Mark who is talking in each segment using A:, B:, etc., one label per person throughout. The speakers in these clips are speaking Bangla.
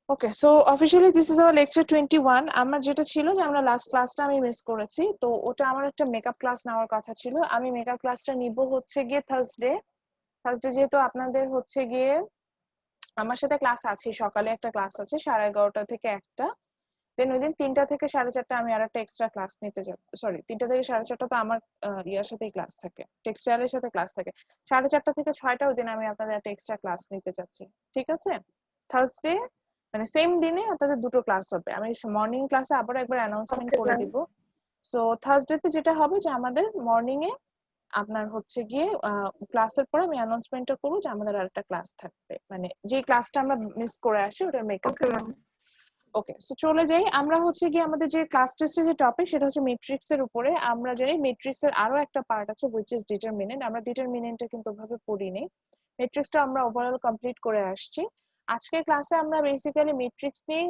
A: Okay, so officially this is our lecture 21। আমার যেটা ছিল যে আমরা লাস্ট ক্লাসটা আমি মিস করেছি, তো ওটা আমার একটা মেকআপ ক্লাস নেওয়ার কথা ছিল। আমি মেকআপ ক্লাসটা নিব হচ্ছে গিয়ে থার্সডে। যেহেতু আপনাদের হচ্ছে গিয়ে আমার সাথে ক্লাস আছে, সকালে একটা ক্লাস আছে 11:30 থেকে 1টা, দেন ওই দিন 3টা থেকে 4:30 আমি আর একটা এক্সট্রা ক্লাস নিতে যাব। সরি, 3টা থেকে 4:30 তো আমার ইয়ার সাথেই ক্লাস থাকে, টেক্সটাইলের সাথে ক্লাস থাকে। 4:30 থেকে 6টা ওই দিন আমি আপনাদের একটা এক্সট্রা ক্লাস নিতে যাচ্ছি। ঠিক আছে? থার্সডে মানে সেম দিনে আপনাদের দুটো ক্লাস হবে। আমি মর্নিং ক্লাসে আবার একবার অ্যানাউন্সমেন্ট
B: ওকে
A: করে
B: ম্যাম।
A: দিব। সো থার্সডেতে যেটা হবে যে আমাদের মর্নিং এ আপনার হচ্ছে গিয়ে ক্লাসের পর আমি অ্যানাউন্সমেন্টটা করবো যে আমাদের আরেকটা ক্লাস থাকবে, মানে যে ক্লাসটা আমরা মিস করে আসি ওটা মেকআপ
B: ওকে
A: ক্লাস।
B: ম্যাম।
A: ওকে, সো চলে যাই আমরা হচ্ছে গিয়ে আমাদের যে ক্লাস টেস্টের যে টপিক সেটা হচ্ছে ম্যাট্রিক্স এর উপরে। আমরা জানি ম্যাট্রিক্স এর আরো একটা পার্ট আছে হুইচ ইজ ডিটারমিনেন্ট। আমরা ডিটারমিনেন্টটা কিন্তু ওভাবে পড়িনি, ম্যাট্রিক্সটা আমরা ওভারঅল কমপ্লিট করে আসছি। আজকের ক্লাসে আমরা বেসিক্যালি ম্যাট্রিক্স নিয়ে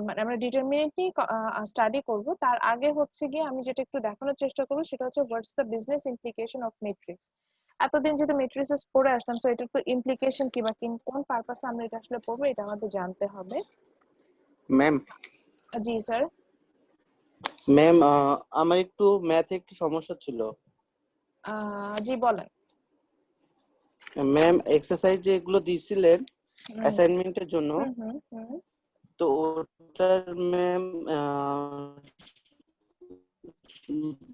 A: মানে আমরা ডিটারমিনেন্ট নিয়ে স্টাডি করব। তার আগে হচ্ছে গিয়ে আমি যেটা একটু দেখানোর চেষ্টা করবো সেটা হচ্ছে what's the business implication of matrix. এতদিন যেহেতু ম্যাট্রিক্স পড়ে আসলাম, সো এটার তো ইমপ্লিকেশন কি বা কোন পারপাসে আমরা এটা আসলে পড়বো এটা আমাদের জানতে হবে।
C: ম্যাম
A: জি স্যার।
C: ম্যাম আমার একটু ম্যাথে একটু সমস্যা ছিল।
A: জি বলেন।
C: ম্যাম এক্সারসাইজ যেগুলো দিয়েছিলেন
A: হুম
C: অ্যাসাইনমেন্টের জন্য,
A: হুম হুম হুম।
C: তো ওটার ম্যাম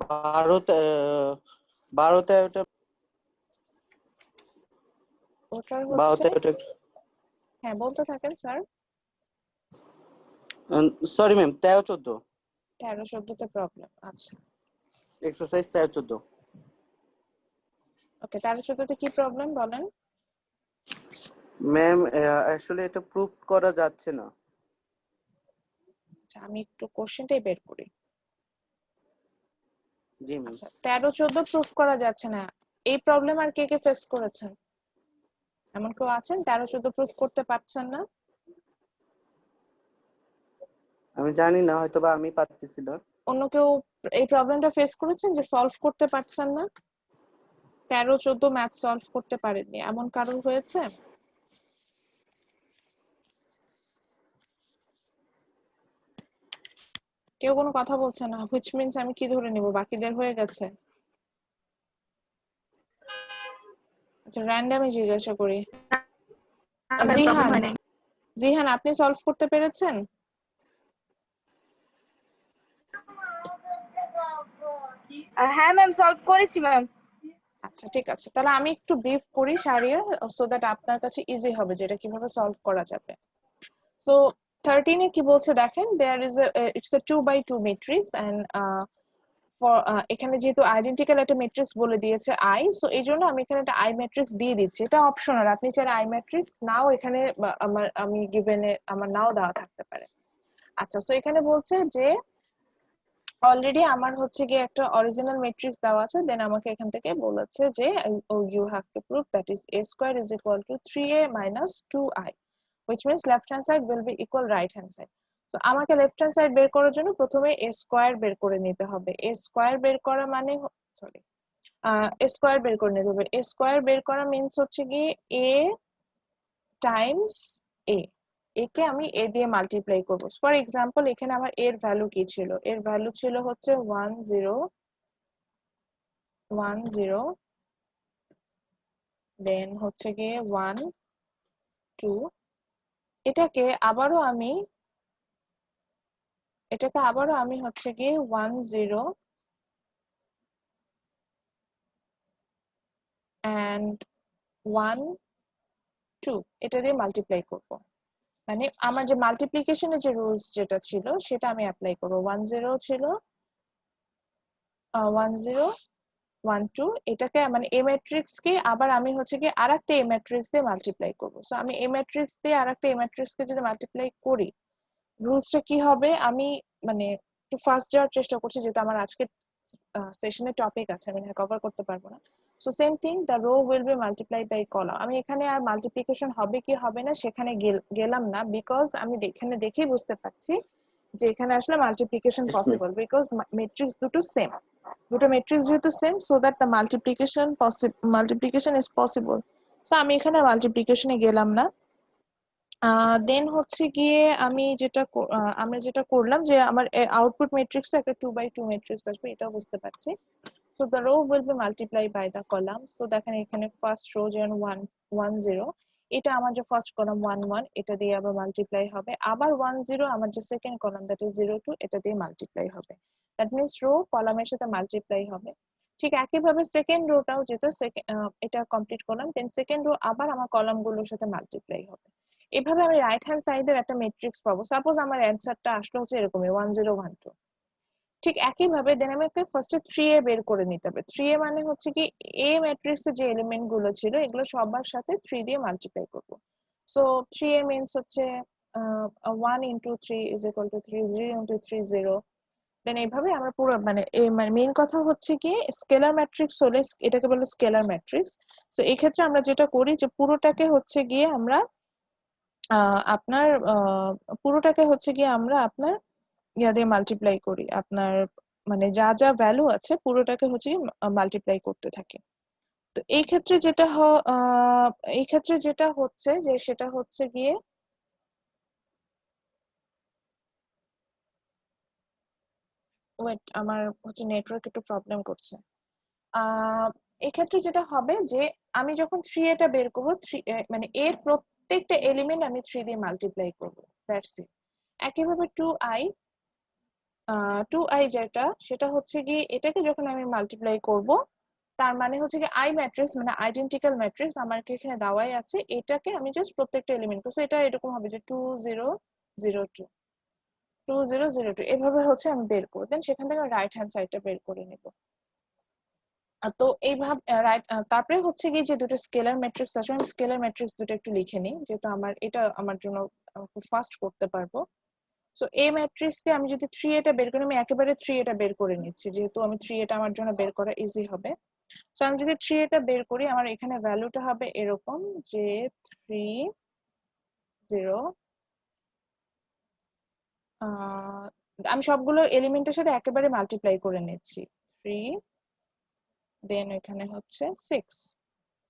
C: 12-13টা
A: ওটার হচ্ছে
C: 12-13টা
A: হ্যাঁ বলতে থাকেন স্যার।
C: সরি ম্যাম 13-14
A: 13-14 প্রবলেম, আচ্ছা।
C: এক্সারসাইজ 13-14।
A: ওকে, 13-14 কি প্রবলেম বলেন।
C: ম্যাম আসলে এটা প্রুফ করা যাচ্ছে না।
A: আচ্ছা, আমি একটু কোশ্চেনটাই বের করি।
C: জি ম্যাম।
A: আচ্ছা, 13-14 প্রুফ করা যাচ্ছে না, এই প্রবলেম আর কে কে ফেস করেছেন? এমন কেউ আছেন 13-14 প্রুফ করতে পারছেন না?
C: আমি জানি না, হয়তো বা আমি পারতেছি না।
A: অন্য কেউ এই প্রবলেমটা ফেস করেছেন যে সলভ করতে পারছেন না, 13-14 ম্যাথ সলভ করতে পারেননি, এমন কারণ হয়েছে? কেউ কোনো কথা বলছে না, হুইচ মিন্স আমি কি ধরে নিব, বাকিদের হয়ে গেছে? আচ্ছা, র্যান্ডমই জিজ্ঞাসা করি।
B: প্রবলেম
A: জিহান,
B: হয় নাই।
A: জিহান আপনি সলভ করতে পেরেছেন?
B: হ্যাঁ ম্যাম, সলভ করেছি ম্যাম।
A: আচ্ছা ঠিক আছে, তাহলে আমি একটু ব্রিফ করি সারিয়া, সো দ্যাট আপনার কাছে ইজি হবে যেটা কিভাবে সলভ করা যাবে। সো 13 এ কি বলছে দেখেন, there is it's a 2x2 matrix and for এখানে যেহেতু আইডেন্টিক্যাল একটা ম্যাট্রিক্স বলে দিয়েছে আই, সো এই জন্য আমি এখানে একটা আই ম্যাট্রিক্স দিয়ে দিচ্ছি। এটা অপশনাল, আপনি চাইলে আই ম্যাট্রিক্স নাও এখানে আমি গিভেনে আমার নাও দেওয়া থাকতে পারে। আচ্ছা, সো এখানে বলছে যে অলরেডি আমার হচ্ছে গিয়ে একটা অরিজিনাল ম্যাট্রিক্স দেওয়া আছে, দেন আমাকে এখান থেকে বলেছে যে you have to prove that is a square is equal to 3a minus 2i, which means left hand side will be equal right hand side. তো আমাকে লেফট হ্যান্ড সাইড বের করার জন্য প্রথমে a স্কয়ার বের করে নিতে হবে। a স্কয়ার বের করা মানে সরি a স্কয়ার বের করে নিতে হবে। a স্কয়ার বের করা মিন্স হচ্ছে কি a টাইমস a, একে আমি a দিয়ে মাল্টিপ্লাই করব। ফর এক্সাম্পল এখানে আমার এর ভ্যালু কি ছিল, এর ভ্যালু ছিল হচ্ছে 1 0 1 0, দেন হচ্ছে গিয়ে 1 2। এটাকে আবারও আমি হচ্ছে গিয়ে 1 0 and 1 2 এটা দিয়ে মাল্টিপ্লাই করব। মানে আমার যে মাল্টিপ্লিকেশনের যে রুলস যেটা ছিল সেটা আমি অ্যাপ্লাই করব। 1 0 ছিল 1 0 1 2, এটাকে মানে এ ম্যাট্রিক্স কে আবার আমি হচ্ছে কি আরেকটা এ ম্যাট্রিক্স দিয়ে মাল্টিপ্লাই করব। সো আমি এ ম্যাট্রিক্স দিয়ে আরেকটা এ ম্যাট্রিক্স কে যদি মাল্টিপ্লাই করি, রুলসটা কি হবে আমি মানে একটু ফাস্ট যাওয়ার চেষ্টা করছি যেহেতু আমার আজকে সেশনের টপিক আছে, আমি কভার করতে পারবো না। So same thing, the row will be multiply by column. আমি এখানে আর মাল্টিপ্লিকেশন হবে কি হবে না সেখানে গেলাম না, বিকজ আমি এখানে দেখেই বুঝতে পারছি যে এখানে আসলে multiplication
C: Yes, ma'am.
A: Possible, because matrix দুটো সেম, দুটো ম্যাট্রিক্স যেহেতু same, so that the multiplication is possible. So আমি এখানে মাল্টিপ্লিকেশনে গেলাম না। দেন হচ্ছে গিয়ে আমরা যেটা করলাম যে আমার আউটপুট ম্যাট্রিক্সে একটা 2 by 2 ম্যাট্রিক্স আসবে, এটাও বুঝতে পারছি। So the row will be multiplied by the column. So দেখেন এখানে ফার্স্ট রো যেমন 1 1 0, এটা আমার যে ফার্স্ট কলাম 1 1, এটা দিয়ে আবার মাল্টিপ্লাই হবে, আবার 1 0 আমার যে সেকেন্ড কলাম দ্যাট ইজ 0 2, এটা দিয়ে মাল্টিপ্লাই হবে। দ্যাট মিন্স রো কলামের সাথে মাল্টিপ্লাই হবে। ঠিক একইভাবে সেকেন্ড রোটাও যেটা এটা কমপ্লিট করলাম, দেন সেকেন্ড রো আবার আমার কলামগুলোর সাথে মাল্টিপ্লাই হবে। এভাবে আমি রাইট হ্যান্ড সাইডের একটা ম্যাট্রিক্স পাবো। সাপোজ আমার অ্যানসারটা আসলো হচ্ছে এরকমই 1 0 1 2। ঠিক একইভাবে দেন আমাকে ফার্স্টে 3a বের করে নিতে হবে। 3a মানে হচ্ছে কি a ম্যাট্রিক্সের যে এলিমেন্ট গুলো ছিল এগুলো সবার সাথে 3 দিয়ে মাল্টিপ্লাই করব। সো 3a মিন্স হচ্ছে 1 into 3 is equal to 3, 0 into 3 0। দেন এইভাবে আমরা পুরো মানে মেইন কথা হচ্ছে কি স্কেলার ম্যাট্রিক্স হলে এটাকে বলে স্কেলার ম্যাট্রিক্স। সো এই ক্ষেত্রে আমরা যেটা করি যে পুরোটাকে হচ্ছে গিয়ে আমরা আপনার পুরোটাকে হচ্ছে গিয়ে আমরা আপনার ইয়া দিয়ে মাল্টিপ্লাই করি, আপনার মানে যা যা ভ্যালু আছে পুরোটাকে হচ্ছে মাল্টিপ্লাই করতে থাকি। তো এই ক্ষেত্রে যেটা হচ্ছে যে সেটা হচ্ছে গিয়ে ওয়েট আমার হচ্ছে নেটওয়ার্ক একটু প্রবলেম করছে। এই ক্ষেত্রে যেটা হবে যে আমি যখন 3a বের করবো, মানে এর প্রত্যেকটা এলিমেন্ট আমি 3 দিয়ে মাল্টিপ্লাই করবো, দ্যাটস ইট। একইভাবে 2i যেটা সেটা হচ্ছে কি এটাকে যখন আমি মাল্টিপ্লাই করব, তার মানে হচ্ছে কি আই ম্যাট্রিক্স মানে আইডেন্টিক্যাল ম্যাট্রিক্স আমাকে এখানে দেওয়াই আছে, এটাকে আমি জাস্ট প্রত্যেকটা এলিমেন্ট করছি। এটা এরকম হবে যে 2 0 0 2 2 0 0 2, এভাবে হচ্ছে আমি বের করে দেন সেখান থেকে রাইট হ্যান্ড সাইডটা বের করে নেব। তো এইভাবে তারপরে হচ্ছে কি যে দুটো স্কেলার ম্যাট্রিক্স আছে, আমি স্কেলার ম্যাট্রিক্স দুটো একটু লিখে নিই যেহেতু এটা আমার জন্য খুব ফাস্ট করতে পারবো। সো এই ম্যাট্রিক্সকে আমি যদি 3a বের করি, আমি একেবারে 3a বের করে নিচ্ছি যেহেতু আমি 3a আমার জন্য বের করা ইজি হবে। সো আমি যদি 3a বের করি আমার এখানে ভ্যালুটা হবে এরকম যে 3 0, আমি সবগুলো এলিমেন্টের সাথে একেবারে মাল্টিপ্লাই করে নিচ্ছি 3, দেন এখানে হচ্ছে 6।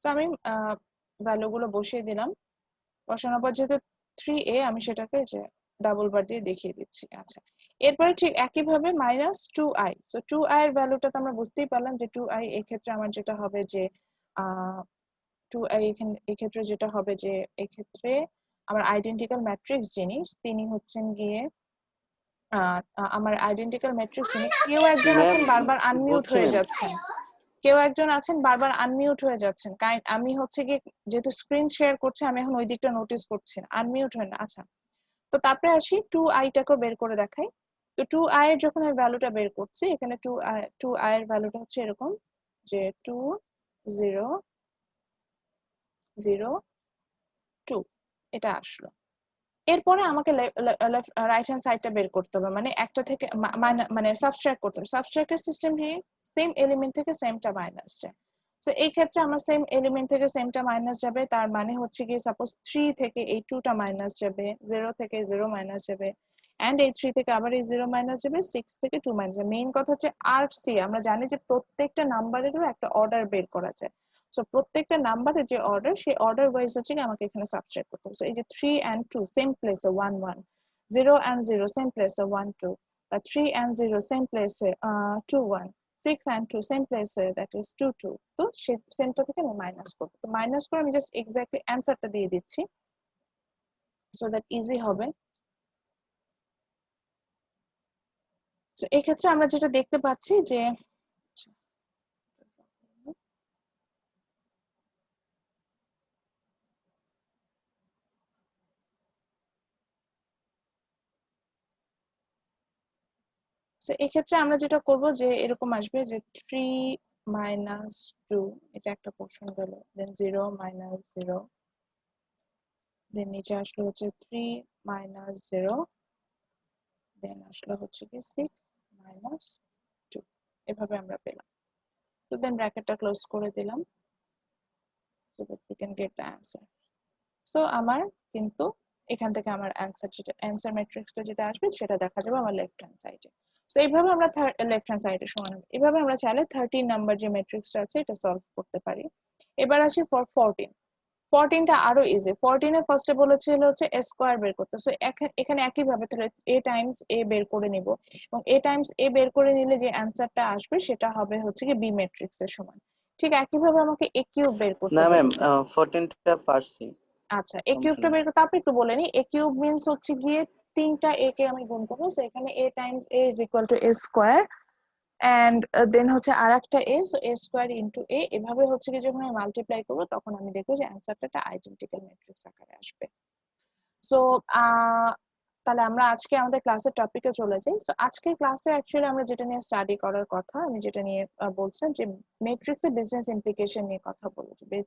A: সো আমি ভ্যালুগুলো বসিয়ে দিলাম, বসানোর পর যেহেতু 3a আমি সেটাকে যে ডাবল বার দিয়ে দেখিয়ে দিচ্ছি। আচ্ছা, এরপরে ঠিক একইভাবে -2i। সো 2i এর ভ্যালুটা তো আমরা বুঝতেই পারলাম যে 2i এই ক্ষেত্রে আমার যেটা হবে যে 2i এই ক্ষেত্রে যেটা হবে যে এই ক্ষেত্রে আমার আইডেন্টিক্যাল ম্যাট্রিক্স জিনিস তিনি হচ্ছেন গিয়ে আমার আইডেন্টিক্যাল ম্যাট্রিক্স যিনি কেউ একজন
C: ম্যাম
A: আছেন বারবার আনমিউট হয়ে
C: বুঝছেন?
A: যাচ্ছেন, কেউ একজন আছেন বারবার আনমিউট হয়ে যাচ্ছেন। আমি হচ্ছে গিয়ে যেহেতু স্ক্রিন শেয়ার করছি আমি এখন ওই দিকটা নোটিস করছি না, আনমিউট হয় না। আচ্ছা, তো তারপরে আসি 2i টাকেও বের করে দেখাই। তো 2i এর যখন আমি ভ্যালুটা বের করছি এখানে 2i এর ভ্যালুটা হচ্ছে এরকম যে 2 0 0 2, এটা আসলো। এরপরে আমাকে রাইট হ্যান্ড সাইডটা বের করতে হবে, মানে একটা থেকে মানে সাবট্রাক্ট করতে হবে। সাবট্রাক্টের সিস্টেম কি সেম এলিমেন্ট থেকে সেমটা মাইনাস যায়। তো এই ক্ষেত্রে আমার সেম এলিমেন্ট থেকে সেমটা মাইনাস যাবে, তার মানে হচ্ছে কি সাপোজ 3 থেকে এই 2টা মাইনাস যাবে, 0 থেকে 0 মাইনাস যাবে, এন্ড এই 3 থেকে আবার এই 0 মাইনাস যাবে, 6 থেকে 2 মাইনাস যাবে। মেইন কথা হচ্ছে আরসি, আমরা জানি যে প্রত্যেকটা নাম্বারেরও একটা অর্ডার বের করা যায়। সো প্রত্যেকটা নাম্বারের যে অর্ডার সেই অর্ডার ওয়াইজ হচ্ছে কি আমাকে এখানে সাবট্রাক্ট করতে হবে। এই যে 3 and 2 সেম প্লেসে 1 1, 0 and 0 সেম প্লেসে 1 2, 3 and 0 সেম প্লেসে 2 1, 6 and 2 সেম প্লেসে দ্যাট ইজ 2 2। তো সেই সেমটা থেকে আমি মাইনাস করব। তো মাইনাস করে আমি জাস্ট এক্স্যাক্টলি অ্যানসারটা দিয়ে দিচ্ছি সো দ্যাট ইজি হবে। তো এই ক্ষেত্রে আমরা যেটা দেখতে পাচ্ছি যে এক্ষেত্রে আমরা যেটা করব যে এরকম আসবে যে 3 -2, এটা একটা পোর্শন গেল, দেন 0 -0, দেন নিচে আসলো হচ্ছে 3 -0, দেন আসলো হচ্ছে কি 6 -2, এভাবে আমরা পেলাম। তো দেন ব্র্যাকেটটা ক্লোজ করে দিলাম so that we can get the answer. So আমার কিন্তু এখান থেকে আমার অ্যান্সার ম্যাট্রিক্সটা যেটা আসবে সেটা দেখা যাবে আমার লেফট হ্যান্ড সাইডে। সো এইভাবে আমরা লেফট হ্যান্ড সাইডে সমান হবে। এভাবে আমরা চাইলে 13 নাম্বার যে ম্যাট্রিক্সটা আছে এটা সলভ করতে পারি। এবার আসি ফর 14। 14টা আরো ইজি। 14 এ ফার্স্টে বলেছিল হচ্ছে a স্কয়ার বের করতে। সো এখানে একই ভাবে তাহলে a টাইমস a বের করে নিব, এবং a টাইমস a বের করে নিলে যে অ্যানসারটা আসবে সেটা হবে হচ্ছে কি b ম্যাট্রিক্স এর সমান। ঠিক একই ভাবে আমাকে a কিউব বের করতে
C: না ম্যাম,
A: বলেছে।
C: 14টা পারছি,
A: আচ্ছা, a
C: সমস্যা
A: কিউবটা
C: নেই।
A: বের করতে আপনি একটু বলে নি। a কিউব মিন্স হচ্ছে গিয়ে 3টা a কে আমি গুণ করব, সো এখানে a times a is equal to a square, and then হচ্ছে আরেকটা a, so a square into a। এভাবে হচ্ছে কি যখন আমি মাল্টিপ্লাই করব তখন আমি দেখব যে অ্যানসারটা আইডেন্টিক্যাল ম্যাট্রিক্স আকারে আসবে। সো তাহলে আমরা আজকে আমাদের ক্লাসের টপিকে চলে যাই। সো আজকের ক্লাসে অ্যাকচুয়ালি আমরা যেটা নিয়ে স্টাডি করার কথা, আমি যেটা নিয়ে বলছিলাম যে ম্যাট্রিক্সের বিজনেস ইমপ্লিকেশন নিয়ে কথা বলবো, যে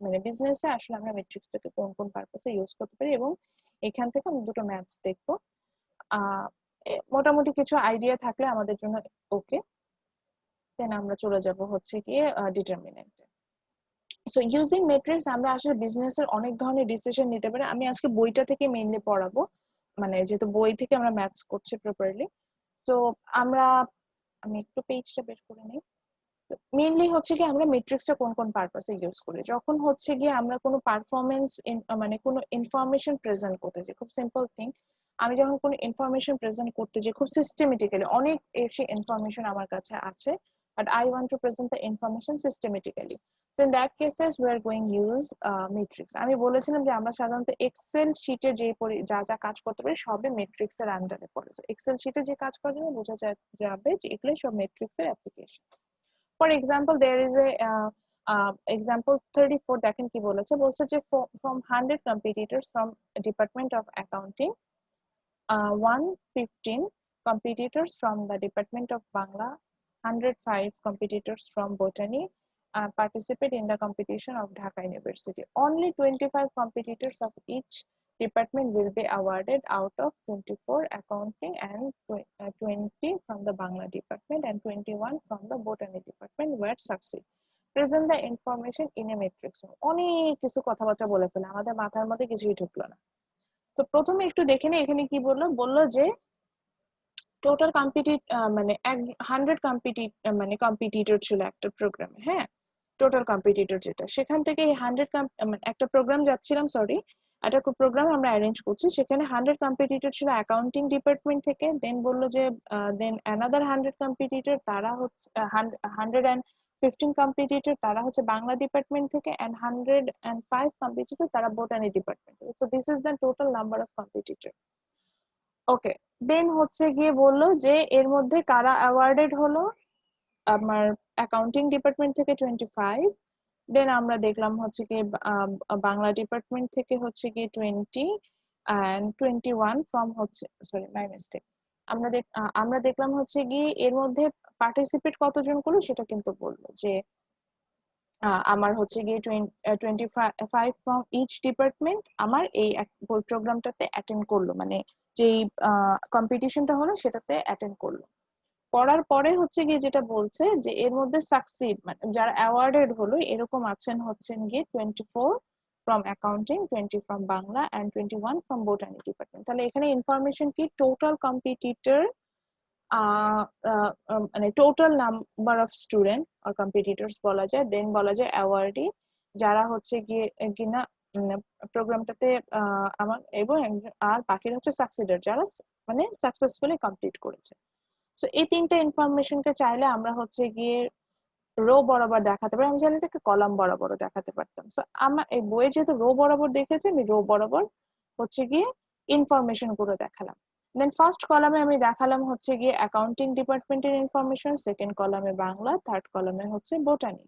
A: মানে বিজনেসে আসলে আমরা ম্যাট্রিক্সটাকে কোন কোন পারপাসে ইউজ করতে পারি, এবং এখান থেকে আমরা দুটো ম্যাথস দেখবো। মোটামুটি কিছু আইডিয়া থাকলে আমাদের জন্য ওকে, দেন আমরা চলে যাব হচ্ছে গিয়ে ডিটারমিনেন্টে। সো ইউজিং ম্যাট্রিক্স আমরা আসলে বিজনেসের অনেক ধরনের ডিসিশন নিতে পারি। আমি আজকে বইটা থেকে মেইনলি পড়াবো, মানে যেহেতু বই থেকে আমরা ম্যাথস করছি প্রপারলি। তো আমরা, আমি একটু পেজটা বের করে নিই। মেইনলি হচ্ছে কি আমরা ম্যাট্রিক্সটা কোন কোন পারপাসে ইউজ করি, যখন হচ্ছে গিয়ে আমরা কোনো পারফরমেন্স মানে কোনো ইনফরমেশন প্রেজেন্ট করতে চাই। খুব সিম্পল থিং, আমি যখন কোনো ইনফরমেশন প্রেজেন্ট করতে যাই খুব সিস্টেমেটিক্যালি, অনেক এসে ইনফরমেশন আমার কাছে আছে, but I want to present the information systematically. So in that cases we are going use matrix. আমি বলেছিলাম যে আমরা সাধারণত এক্সেল শীটে যে যা যা কাজ করতে পারি সবই ম্যাট্রিক্স এর আন্ডারে পড়ে। এক্সেল শীটে যে কাজ করার জন্য বোঝা যাবে যে এগুলো সব ম্যাট্রিক্স এর application. For example, there is a example 34 দেখেন কি বলেছে, বলছে যে from 100 competitors from Department of Accounting, 115 competitors from the Department of Bangla, 105 competitors from Botany participate in the competition of Dhaka University. Only 25 competitors of each department will be awarded out of 24 accounting, and 20 from the Bangla department and 21 from the Botany department were succeed. Present the information in a matrix. অনেক কিছু কথাবার্তা বলে ফেলে, আমাদের মাথার মধ্যে কিছুই ঢুকলো না। তো প্রথমে একটু দেখে নে এখানে কি বললো যে টোটাল মানে 100 মানে কম্পিটিটর ছিল একটা প্রোগ্রামে। হ্যাঁ, টোটাল কম্পিটিটর যেটা, সেখান থেকে 100 মানে একটা প্রোগ্রাম যাচ্ছিলাম, সরি একটা প্রোগ্রাম আমরা অ্যারেঞ্জ করছি, সেখানে 100 কম্পিটিটর ছিল অ্যাকাউন্টিং ডিপার্টমেন্ট থেকে। দেন বললো যে দেন অ্যানাদার 100 কম্পিটিটর তারা হচ্ছে 115 কম্পিটিটর তারা হচ্ছে বাংলা ডিপার্টমেন্ট থেকে, এন্ড 105 কম্পিটিটর তারা বোটানি ডিপার্টমেন্ট থেকে। So this is the total number of competitor. Okay, then হচ্ছে গিয়ে বললো যে এর মধ্যে কারা অ্যাওয়ার্ডেড হলো, আমার অ্যাকাউন্টিং ডিপার্টমেন্ট থেকে 25, দেন আমরা দেখলাম হচ্ছে কি বাংলা ডিপার্টমেন্ট থেকে হচ্ছে কি 20, এন্ড 21 ফ্রম হচ্ছে, সরি মাই মিস্টেক, আমরা দেখলাম হচ্ছে কি এর মধ্যে পার্টিসিপেট কতজন করলো সেটা কিন্তু বললো যে আমার হচ্ছে গিয়ে 25 ফ্রম ইচ ডিপার্টমেন্ট আমার এই প্রোগ্রামটাতে অ্যাটেন্ড করলো, মানে যেই কম্পিটিশনটা হলো সেটাতে অ্যাটেন্ড করলো। করার পরে হচ্ছে গিয়ে যেটা বলছে যে এর মধ্যে সাকসিড মানে যারা অ্যাওয়ার্ডেড হলো এরকম হচ্ছেন গিয়ে 24 from accounting, 20 from Bangla, and 21 from botany department. তাহলে এখানে ইনফরমেশন কি, টোটাল কম্পিটিটর মানে টোটাল নাম্বার অফ স্টুডেন্ট আর কম্পিটিটরস বলা যায়, দেন বলা যায় অ্যাওয়ার্ডি যারা হচ্ছে গিয়ে কিনা প্রোগ্রামটাতে আমার, এবং আর বাকিরা হচ্ছে সাকসিডার যারা মানে সাকসেসফুলি কমপ্লিট করেছে। সো এই তিনটা ইনফরমেশনকে চাইলে আমরা হচ্ছে গিয়ে রো বরাবর দেখাতে পারি, আমি চাইলে এটাকে কলাম বরাবর দেখাতে পারতাম। সো আমার এই বইয়ে যেহেতু রো বরাবর দেখেছি, আমি রো বরাবর হচ্ছে গিয়ে ইনফরমেশন গুলো দেখালাম। দেন ফার্স্ট কলামে আমি দেখালাম হচ্ছে গিয়ে অ্যাকাউন্টিং ডিপার্টমেন্টের ইনফরমেশন, সেকেন্ড কলামে বাংলা, থার্ড কলামে হচ্ছে বোটানি।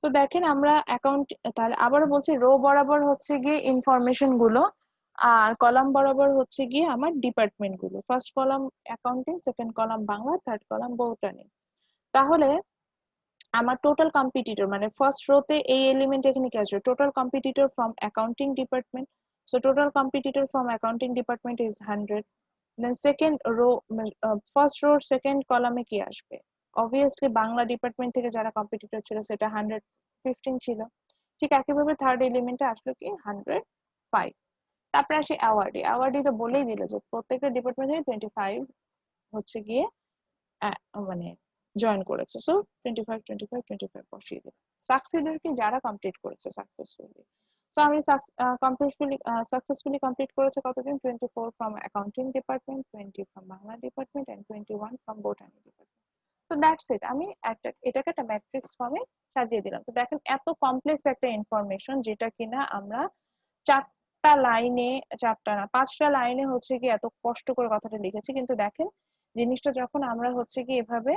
A: তো দেখেন আমরা অ্যাকাউন্ট, তাহলে আবারও বলছি রো বরাবর হচ্ছে গিয়ে ইনফরমেশন গুলো, আর কলাম বরাবর হচ্ছে গিয়ে আমার ডিপার্টমেন্ট গুলো। First column accounting, second column Bangla, third column botany. তাহলে আমার টোটাল কম্পিটিটর মানে ফার্স্ট রোতে এই এলিমেন্ট এখানে কি আসবে, total competitor from accounting department. So total competitor from accounting department is 100। Then second row, first রোর সেকেন্ড কলামে কি আসবে, অবভিয়াসলি বাংলা ডিপার্টমেন্ট থেকে যারা কম্পিটিটর ছিল সেটা 115 ছিল। ঠিক একইভাবে থার্ড এলিমেন্টে আসলো কি 105। তারপরে আসি অ্যাওয়ার্ডি। অ্যাওয়ার্ডি তো বলেই দিল যে প্রত্যেকটা ডিপার্টমেন্ট থেকে 25 হচ্ছে গিয়ে মানে জয়েন করেছে। সো 25 25 25 বসিয়ে দিল। সাকসিডার কি যারা কমপ্লিট করেছে সাকসেসফুলি। সো আমি সাকসেসফুলি কমপ্লিট করেছে কতজন, 24 from accounting department, 20 from Bangla department and 21 from botany department. তো দ্যাটস ইট। আমি এটাকে একটা ম্যাট্রিক্স ফর্মে সাজিয়ে দিলাম। তো দেখেন এত কমপ্লেক্স একটা ইনফরমেশন যেটা কিনা আমরা চারটা লাইনে, চারটা না 5টা লাইনে হচ্ছে কি এত কষ্ট করে কথাটা লিখেছি, কিন্তু দেখেন জিনিসটা যখন আমরা হচ্ছে কি এভাবে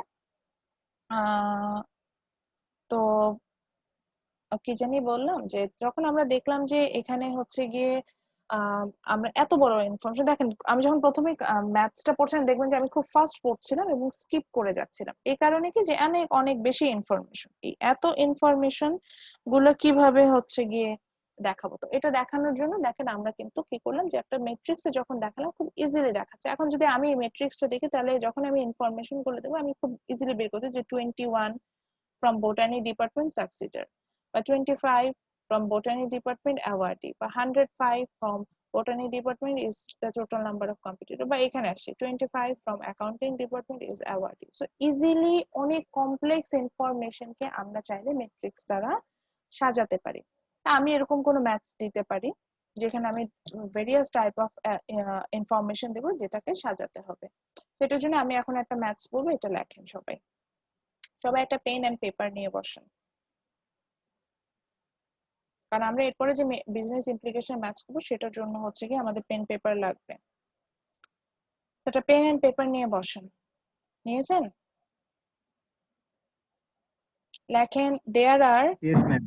A: তো কি জানি বললাম, যে যখন আমরা দেখলাম যে এখানে হচ্ছে গিয়ে আমরা এত বড় ইনফরমেশন, দেখেন আমি যখন প্রথমে ম্যাথসটা পড়ছিলাম দেখবেন যে আমি খুব ফাস্ট পড়ছিলাম এবং স্কিপ করে যাচ্ছিলাম। এই কারণে কি যে অনেক অনেক বেশি ইনফরমেশন, এই এত ইনফরমেশন গুলো কিভাবে হচ্ছে গিয়ে দেখাবো। তো এটা দেখানোর জন্য দেখেন আমরা কিন্তু কি করলাম, যে একটা ম্যাট্রিক্সে যখন দেখালাম খুব ইজিলি দেখাচ্ছে। এখন যদি আমি ম্যাট্রিক্সটা দেখি তাহলে যখন আমি ইনফরমেশন গুলো দেবো আমি খুব ইজিলি বের করতে, যে 21 from botany department succeeder, বা 25 from botany department awardee, বা 105 from botany department is the total number of competitor, বা এখানে আসে 25 from accounting department is awardee। so easily অনেক কমপ্লেক্স ইনফরমেশন কে আমরা চাইলে ম্যাট্রিক্স দ্বারা সাজাতে পারি। আমি এরকম কোনো ম্যাথস দিতে পারি যেখানে আমি ভেরিয়াস টাইপ অফ ইনফরমেশন দেবো যেটাকে সাজাতে হবে। সেটার জন্য আমি এখন একটা ম্যাথস বলবো, এটা লেখেন সবাই। সবাই একটা পেন এন্ড পেপার নিয়ে বসেন, কারণ আমরা এরপরে যে বিজনেস ইমপ্লিকেশন ম্যাথস করবো সেটার জন্য হচ্ছে কি আমাদের পেন পেপার লাগবে। সেটা পেন এন্ড পেপার নিয়ে বসেন। নিয়েছেন? লেখেন there are
D: Yes, ma'am.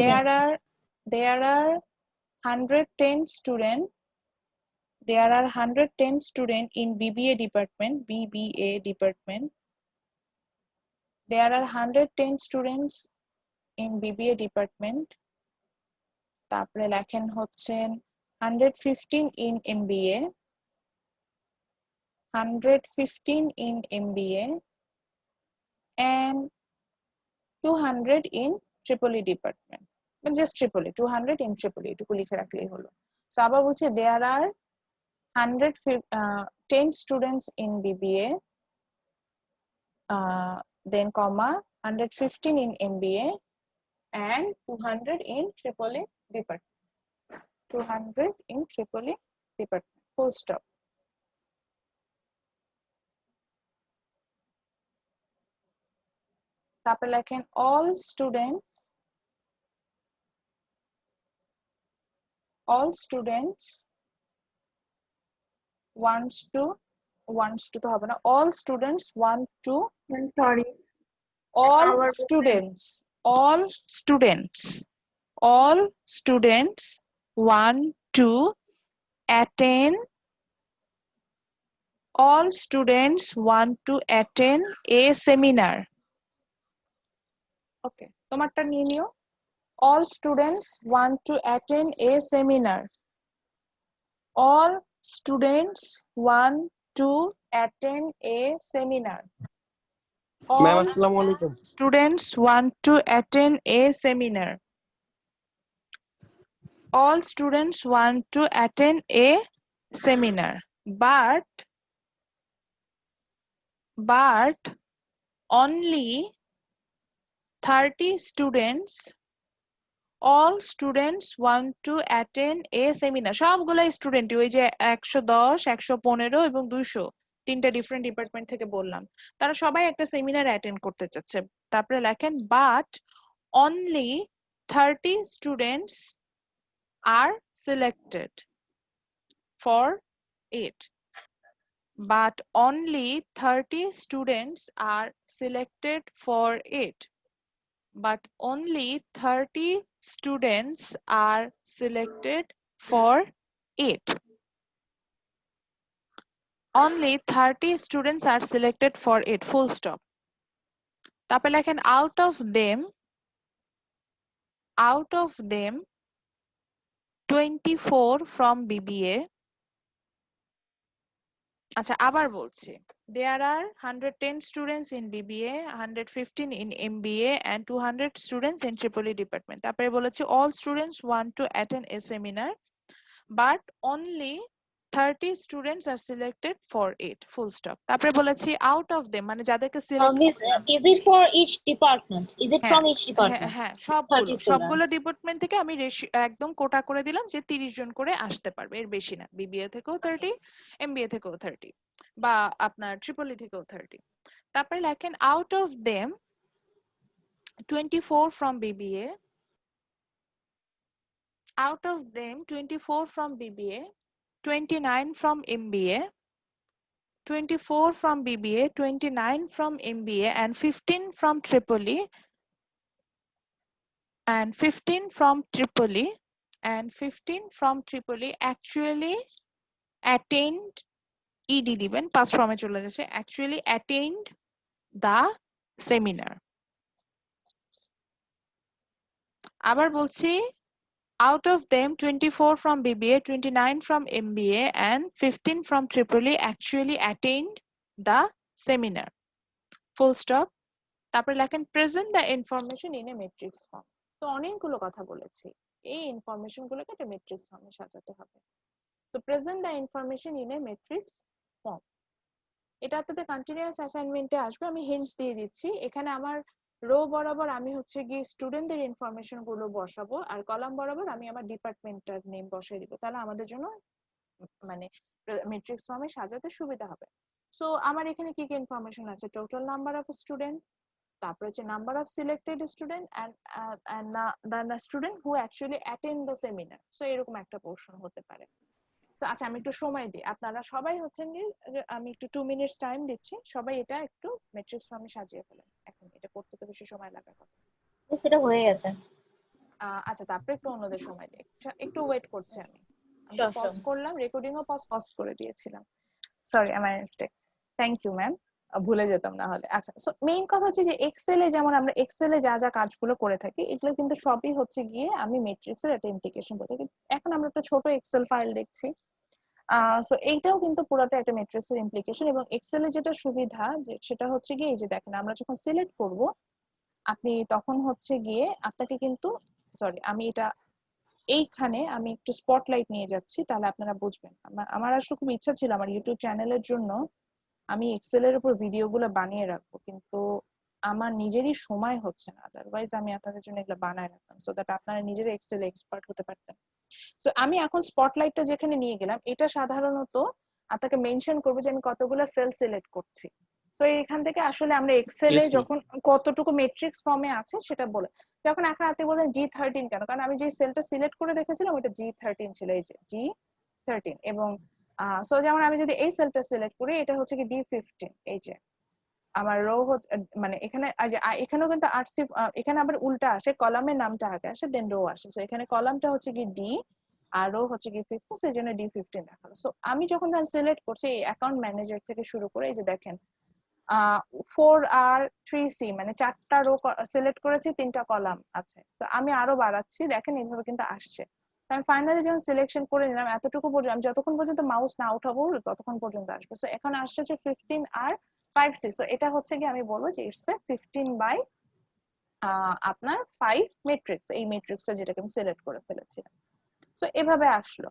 A: there are there are 110 students, there are 110 students in BBA department, there are 110 students in BBA department। তারপরে লেখেন হচ্ছে 115 in MBA, 115 in MBA and 200 in Tripoli department, just Tripoli, 200 in Tripoli, এটুকু লিখে রাখলেই হলো। সো আবার বলছে there are 110 students in BBA, then comma 115 in MBA and 200 in Tripoli department, 200 in Tripoli department, full stop। তারপরে লেখেন all students wants to তো হবে না, all students want to,
B: I'm sorry.
A: all
B: Our
A: students want to attend, all students want to attend a seminar। ওকে, তোমারটা নিয়ে নিও। all students want to attend a seminar, all students want to attend a seminar,
C: ma'am
A: all
C: আসসালামু আলাইকুম।
A: students want to attend a seminar, all students want to attend a seminar, but only 30 students, all students want to attend a seminar। সবগুলা স্টুডেন্ট, ওই যে 110 115 এবং 200, তিনটা ডিফারেন্ট ডিপার্টমেন্ট থেকে বললাম, তারা সবাই একটা সেমিনার অ্যাটেন্ড করতে চাচ্ছে। তারপরে লেখেন but only 30 students are selected for it, but only 30 students are selected for it, but only 30 students are selected for it, only 30 students are selected for it, full stop। তারপরে লেখেন out of them 24 from BBA। আচ্ছা আবার বলছি, there are 110 students in BBA, 115 in MBA and 200 students in Tripoli department। তারপরে বলেছি all students want to attend a seminar, but only 30 students are selected for it, full stop. তারপরে বলেছি out of them মানে যাদেরকে সিলেক্ট
D: Miss,
A: করলাম,
D: is it for each department? Is it
A: হ্যাঁ
D: from each
A: হ্যাঁ
D: department?
A: হ্যাঁ
D: 30
A: সবগুলো
D: students.
A: ডিপার্টমেন্ট থেকে আমি একদম কোটা করে দিলাম যে 30 জন করে আসতে পারবে, এর বেশি না। বিবিএ থেকেও 30, এমবিএ থেকেও 30, বা আপনার ট্রিপলি থেকেও 30। তারপরে লেখেন out of them 24 from BBA, out of them 24 from BBA, 29 from MBA, 24 from BBA, 29 from MBA, and 15 from Tripoli, and 15 from Tripoli, and 15 from Tripoli actually attained, ED দিবেন, past form এ চলে যাচ্ছে, actually attained the seminar। আবার বলছি out of them 24 from BBA, 29 from MBA, and 15 from Tripoli actually attained the seminar, full stop। তারপরে লেখেন present the information in a matrix form। তো অনেকগুলো কথা বলেছি, এই ইনফরমেশন গুলোকে একটা ম্যাট্রিক্স ফর্মে সাজাতে হবে। তো present the information in a matrix form, এটা আপনাদের কন্টিনিউয়াস অ্যাসাইনমেন্টে আসবে, আমি হিন্টস দিয়ে দিচ্ছি। এখানে আমার রো বরাবর আমি হচ্ছে গিয়ে স্টুডেন্টদের ইনফরমেশন গুলো বসাবো, আর কলাম বরাবর আমি আমার ডিপার্টমেন্টের নেম বসিয়ে দিব, তাহলে আমাদের জন্য মানে ম্যাট্রিক্স ফর্মে সাজাতে সুবিধা হবে। সো আমার এখানে কি কি ইনফরমেশন আছে, টোটাল নাম্বার অফ স্টুডেন্ট, তারপর হচ্ছে number of selected student and the student who actually attend the seminar. So এরকম একটা পোরশন হতে পারে। তো আচ্ছা আমি একটু সময় দিই, আপনারা সবাই হচ্ছেন কি, আমি একটু 2 মিনিটস টাইম দিচ্ছি, সবাই এটা একটু ম্যাট্রিক্স ফর্মে সাজিয়ে ফেলেন, এখন এটা করতে তো বেশি সময় লাগার কথা।
D: Miss, এটা হয়ে গেছে।
A: আচ্ছা তারপরে একটু অন্যদের সময় দিই, একটু ওয়েট করছি আমি
D: Sure,
A: পজ
D: sure.
A: করলাম, রেকর্ডিংও পজ করে দিয়েছিলাম, সরি আমার মিস্টেক, থ্যাংক ইউ ম্যাম, ভুলে যেতাম না হলে। আচ্ছা সো মেইন কথা হচ্ছে যে এক্সেলে যেমন আমরা এক্সেলে যা যা কাজগুলো করে থাকি এগুলো কিন্তু সবই হচ্ছে গিয়ে আমি ম্যাট্রিক্সের একটা ইমপ্লিকেশন করে থাকি। এখন আমরা একটা ছোট এক্সেল ফাইল দেখছি, সো এইটাও কিন্তু পুরোটা একটা ম্যাট্রিক্সের ইমপ্লিকেশন। এবং এক্সেল এর যেটা সুবিধা সেটা হচ্ছে গিয়ে এই যে দেখেন আমরা যখন সিলেক্ট করব আপনি তখন হচ্ছে গিয়ে আপনাকে কিন্তু, সরি আমি এটা এইখানে আমি একটু স্পটলাইট নিয়ে যাচ্ছি তাহলে আপনারা বুঝবেন। আমার আসলে খুব ইচ্ছা ছিল আমার ইউটিউব চ্যানেলের জন্য আমি এক্সেল এর উপর ভিডিওগুলো বানিয়ে রাখবো, কিন্তু আমার নিজেরই সময় হচ্ছে না, আদারওয়াইজ আমি আপনাদের জন্য এগুলো বানায় রাখতাম সো দ্যাট আপনারা নিজেরা এক্সেল এক্সপার্ট হতে পারতেন। সো আমি এখন স্পটলাইটটা যেখানে নিয়ে গেলাম এটা সাধারণত আপনাকে মেনশন করবে যে আমি কতগুলো সেল সিলেক্ট করছি। তো এখান থেকে আসলে আমরা এক্সেলে
C: Yes, ma'am.
A: যখন কতটুকু ম্যাট্রিক্স ফর্মে আছে সেটা বলে, যখন এখন আপনি বলেন G13 কেন, কারণ আমি যে সেলটা সিলেক্ট করে রেখেছিলাম ওটা G13 ছিল, এই যে G13। এবং সো যেমন আমি যদি এই সেলটা সিলেক্ট করি এটা হচ্ছে কি D15, এই যে আমার রো মানে এখানে এখানেও কিন্তু আরসি, এখানে আবার উল্টা আসে, কলামের নামটা আগে আসে দেন রো আসে। সো এখানে কলামটা হচ্ছে কি ডি আর রো হচ্ছে কি 15, সেই জন্য D15 দেখালো। সো আমি যখন সিলেক্ট করছি এই অ্যাকাউন্ট ম্যানেজার থেকে শুরু করে এই যে দেখেন 4R3C মানে 4টা রো সিলেক্ট করেছি, 3টা কলাম আছে। তো আমি আরো বাড়াচ্ছি, দেখেন এইভাবে কিন্তু আসছে। আমি ফাইনালি যখন সিলেকশন করে নিলাম এতটুকু পর্যন্ত, আমি যতক্ষণ পর্যন্ত মাউস না উঠাবো ততক্ষণ পর্যন্ত আসবে। সো এখন আসছে হচ্ছে 15R5C। সো এটা হচ্ছে কি আমি বলবো যে ইটস এ 15 বাই আপনার 5 ম্যাট্রিক্স, এই ম্যাট্রিক্সটা যেটাকে আমি সিলেক্ট করে ফেলেছিলাম। সো এভাবে আসলো।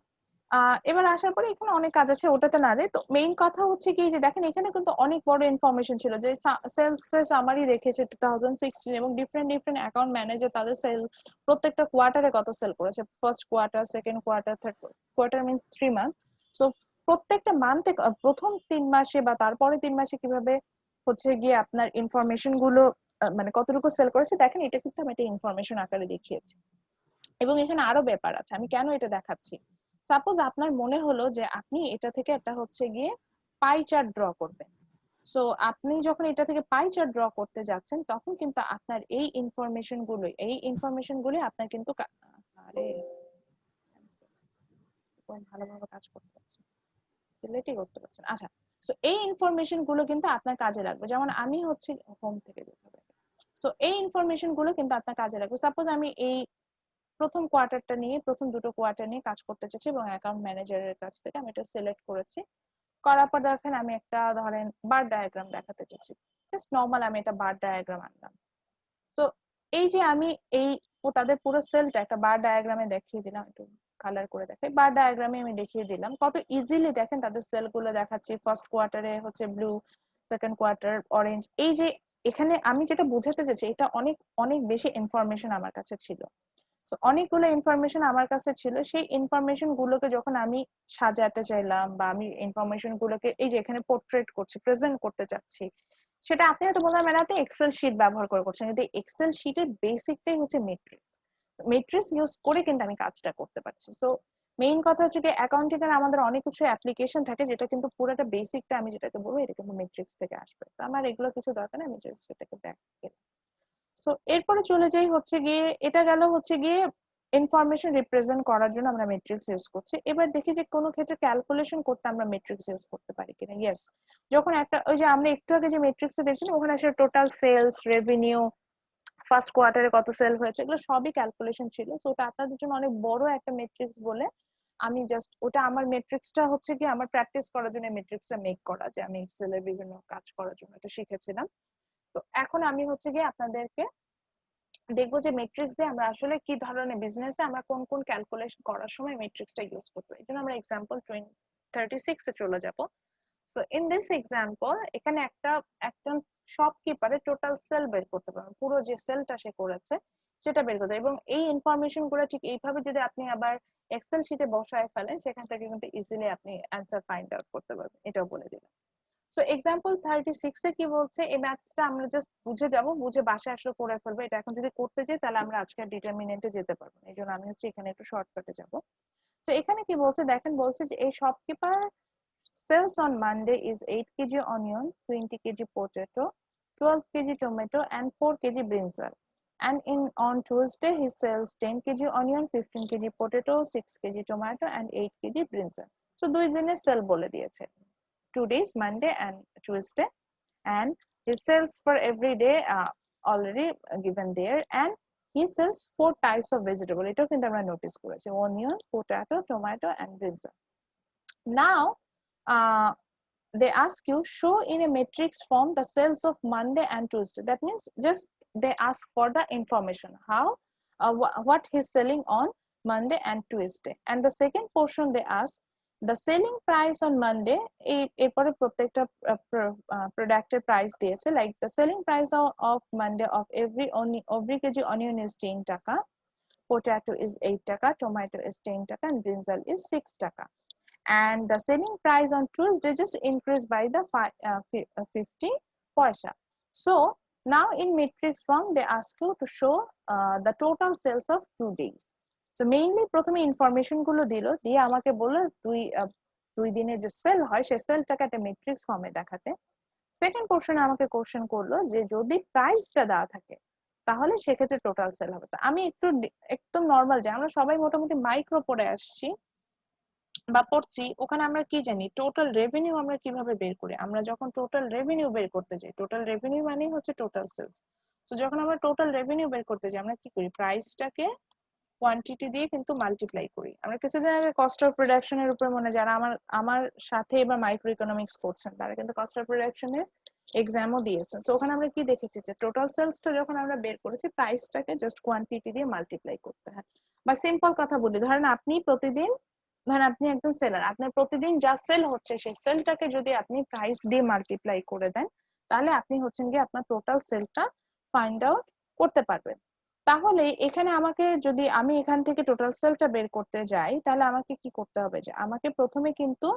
A: এবার আসার পরে এখানে অনেক কাজ আছে, ওটাতে না রে। তো মেইন কথা হচ্ছে কি যে দেখেন এখানে কিন্তু অনেক বড় ইনফরমেশন ছিল, যে সেলস এর সামারি রেখেছে 2016 এবং ডিফারেন্ট ডিফারেন্ট অ্যাকাউন্ট ম্যানেজার তাদের সেল প্রত্যেকটা কোয়ার্টারে কত সেল করেছে, first quarter, second quarter, third quarter means 3 month. So প্রত্যেকটা মান্থে প্রথম 3 মাসে বা তারপরে 3 মাসে কিভাবে হচ্ছে গিয়ে আপনার ইনফরমেশন গুলো মানে কতটুকু সেল করেছে দেখেন, এটা কিন্তু আমি একটা ইনফরমেশন আকারে দেখিয়েছি। এবং এখানে আরো ব্যাপার আছে, আমি কেন এটা দেখাচ্ছি, সাপোজ আপনার মনে হলো যে আপনি এটা থেকে একটা হচ্ছে গিয়ে পাই চার্ট ড্র করবেন। সো আপনি যখন এটা থেকে পাই চার্ট ড্র করতে যাচ্ছেন তখন কিন্তু আপনার এই ইনফরমেশন গুলো আপনার কিন্তু আরে ভালোভাবে কাজ করতে পারছে, সিলেক্টই করতে পারছেন। আচ্ছা সো এই ইনফরমেশন গুলো কিন্তু আপনার কাজে লাগবে, যেমন আমি হচ্ছে হোম থেকে যেতে হবে। তো এই ইনফরমেশন গুলো কিন্তু আপনার কাজে লাগবে। সাপোজ আমি এই প্রথম কোয়ার্টারটা নিয়ে, প্রথম দুটো কোয়ার্টার নিয়ে কাজ করতে চাচ্ছি এবং অ্যাকাউন্ট ম্যানেজারের কাছ থেকে আমি এটা সিলেক্ট করেছি। করার পর দেখেন আমি একটা ধরেন বার ডায়াগ্রাম দেখাতে চাচ্ছি, জাস্ট নর্মাল আমি একটা বার ডায়াগ্রাম আনলাম। তো এই যে আমি এই তাদের পুরো সেলটা একটা বার ডায়াগ্রামে দেখিয়ে দিলাম, একটু কালার করে দেখাই, বার ডায়াগ্রামে আমি দেখিয়ে দিলাম কত ইজিলি দেখেন তাদের সেল গুলো দেখাচ্ছি। ফার্স্ট কোয়ার্টারে হচ্ছে ব্লু, সেকেন্ড কোয়ার্টার অরেঞ্জ। এই যে এখানে আমি যেটা বোঝাতে চাইছি, এটা অনেক অনেক বেশি ইনফরমেশন আমার কাছে ছিল। সো অনেকগুলো ইনফরমেশন আমার কাছে ছিল, সেই ইনফরমেশন গুলোকে যখন আমি সাজাতে চাইলাম বা আমি ইনফরমেশন গুলোকে এই যে এখানে পোর্ট্রেট করছি, প্রেজেন্ট করতে চাচ্ছি, সেটা আপনি হয়তো বললাম ম্যাডাম আপনি এক্সেল শিট ব্যবহার করে করছেন, কিন্তু এক্সেল শিটের বেসিকটাই হচ্ছে মেট্রিক্স। মেট্রিক্স ইউজ করে কিন্তু আমি কাজটা করতে পারছি। সো মেইন কথা হচ্ছে কি অ্যাকাউন্টিং এর আমাদের অনেক কিছু অ্যাপ্লিকেশন থাকে যেটা কিন্তু পুরোটা বেসিকটা আমি যেটাকে বলবো এটা কিন্তু মেট্রিক্স থেকে আসবে। তো আমার এগুলো কিছু দরকার নেই, আমি জাস্ট এটাকে ব্যাক। সো এরপরে চলে যাই হচ্ছে গিয়ে, এটা গেল হচ্ছে গিয়ে ইনফরমেশন রিপ্রেজেন্ট করার জন্য আমরা মেট্রিক্স ইউজ করছি। এবার দেখি যে কোনো ক্ষেত্রে ক্যালকুলেশন করতে আমরা মেট্রিক্স ইউজ করতে পারি কিনা। ইয়েস, যখন একটা ওই যে আমরা একটু আগে যে মেট্রিক্সে দেখছিলাম ওখানে আসলে টোটাল সেলস, রেভিনিউ, ফার্স্ট কোয়ার্টারে কত সেল হয়েছে, এগুলো সবই ক্যালকুলেশন ছিল। সো ওটা আপনাদের জন্য অনেক বড় একটা মেট্রিক্স বলে আমি জাস্ট ওটা আমার মেট্রিক্সটা হচ্ছে কি আমার প্র্যাকটিস করার জন্য মেট্রিক্সটা মেক করা, যে আমি এক্সেলের বিভিন্ন কাজ করার জন্য এটা শিখেছিলাম। তো এখন আমি হচ্ছে গিয়ে আপনাদেরকে দেখবো যে মেট্রিক্স দিয়ে আমরা আসলে কি ধরনের বিজনেসে আমরা কোন কোন ক্যালকুলেশন করার সময় মেট্রিক্সটা ইউজ করতে পারি। এই জন্য আমরা এক্সাম্পল 36 এ চলে যাব। তো ইন দিস এক্সাম্পল এখানে একজন শপকিপারে টোটাল সেল বের করতে পারবেন, পুরো যে সেলটা সে করেছে সেটা বের করতে, এবং এই ইনফরমেশন গুলো ঠিক এইভাবে যদি আপনি আবার এক্সেল শিটে বসায় ফেলেন সেখান থেকে কিন্তু ইজিলি আপনি অ্যান্সার ফাইন্ড আউট করতে পারবেন, এটাও বলে দিলাম। সো এক্সাম্পল 36 এ কি বলছে, এই ম্যাথসটা আমরা জাস্ট বুঝে যাব, বুঝে বাসায় আসলে করে ফেলবো। এটা এখন যদি করতে যাই তাহলে আমরা আজকে ডিটারমিনেন্টে যেতে পারবো না, এই জন্য আমি হচ্ছে এখানে একটু শর্টকাটে যাব। সো এখানে কি বলছে দেখেন, বলছে যে এই shopkeeper sells on Monday is 8 kg onion, 20 kg potato, 12 kg tomato and 4 kg brinjal. And on Tuesday he sells 10 kg onion, 15 kg potato, 6 kg tomato and 8 kg brinjal. So দুই দিনের সেল বলে দিয়েছে, 2 days, Monday and Tuesday, and he sells for every day already given there, and he sells 4 types of vegetable. এটাও কিন্তু আমরা নোটিস করেছি, onion, potato, tomato and brinjal. Now they ask you show in a matrix form the sales of Monday and Tuesday. That means just they ask for the information how what he's selling on Monday and Tuesday. And the second portion they ask the selling price on Monday, এরপরে প্রত্যেকটা প্রোডাক্টের প্রাইস দিয়েছে, like the selling price of Monday of every kg onion is 10 টাকা, potato is 8 টাকা, tomato is 10 টাকা and brinjal is 6 টাকা. And the selling price on Tuesday just increased by the 50 paisa. So now in matrix form they ask you to show the total sales of 2 days. So mainly প্রথমে ইনফরমেশন গুলো দিল, দিয়ে আমাকে বলল দুই দিনে যে সেল হয় সেই সেলটাকে একটা মেট্রিক্স ফর্মে দেখাতে। সেকেন্ড পোর্শনে আমাকে কোশ্চেন করলো যে যদি প্রাইসটা দেওয়া থাকে তাহলে সেক্ষেত্রে টোটাল সেল হবে। আমি একদম নর্মাল, যে আমরা সবাই মোটামুটি মাইক্রো পড়ে আসছি বা পড়ছি, ওখানে আমরা কি জানি টোটাল রেভিনিউ আমরা কিভাবে বের করি। আমরা যখন টোটাল রেভিনিউ বের করতে যাই, টোটাল রেভিনিউ মানে হচ্ছে টোটাল সেলস। তো যখন আমরা টোটাল রেভিনিউ বের করতে যাই আমরা কি করি, প্রাইসটাকে কোয়ান্টিটি দিয়ে কিন্তু মাল্টিপ্লাই করি। আমরা কিছুদিন আগে কস্ট অফ প্রোডাকশনের উপর, মনে যারা আমার সাথে এবার মাইক্রো ইকোনমিক্স করছেন তারা কিন্তু কস্ট অফ প্রোডাকশনের এক্সামও দিয়েছেন। তো ওখানে আমরা কি দেখেছি যে টোটাল সেলসটা যখন আমরা বের করেছি প্রাইসটাকে জাস্ট কোয়ান্টিটি দিয়ে মাল্টিপ্লাই করতে হয়। বা সিম্পল কথা বলি, ধরেন আপনি একজন সেলার, আপনার প্রতিদিন যা সেল হচ্ছে সেই সেলটাকে যদি আপনি প্রাইস দিয়ে মাল্টিপ্লাই করে দেন তাহলে আপনি হচ্ছেন কি আপনার টোটাল সেলটা ফাইন্ড আউট করতে পারবেন। তাহলে এখানে আমাকে যদি আমি এখান থেকে টোটাল সেলটা বের করতে যাই তাহলে আমাকে কি করতে হবে, যে আমাকে প্রথমে কিন্তু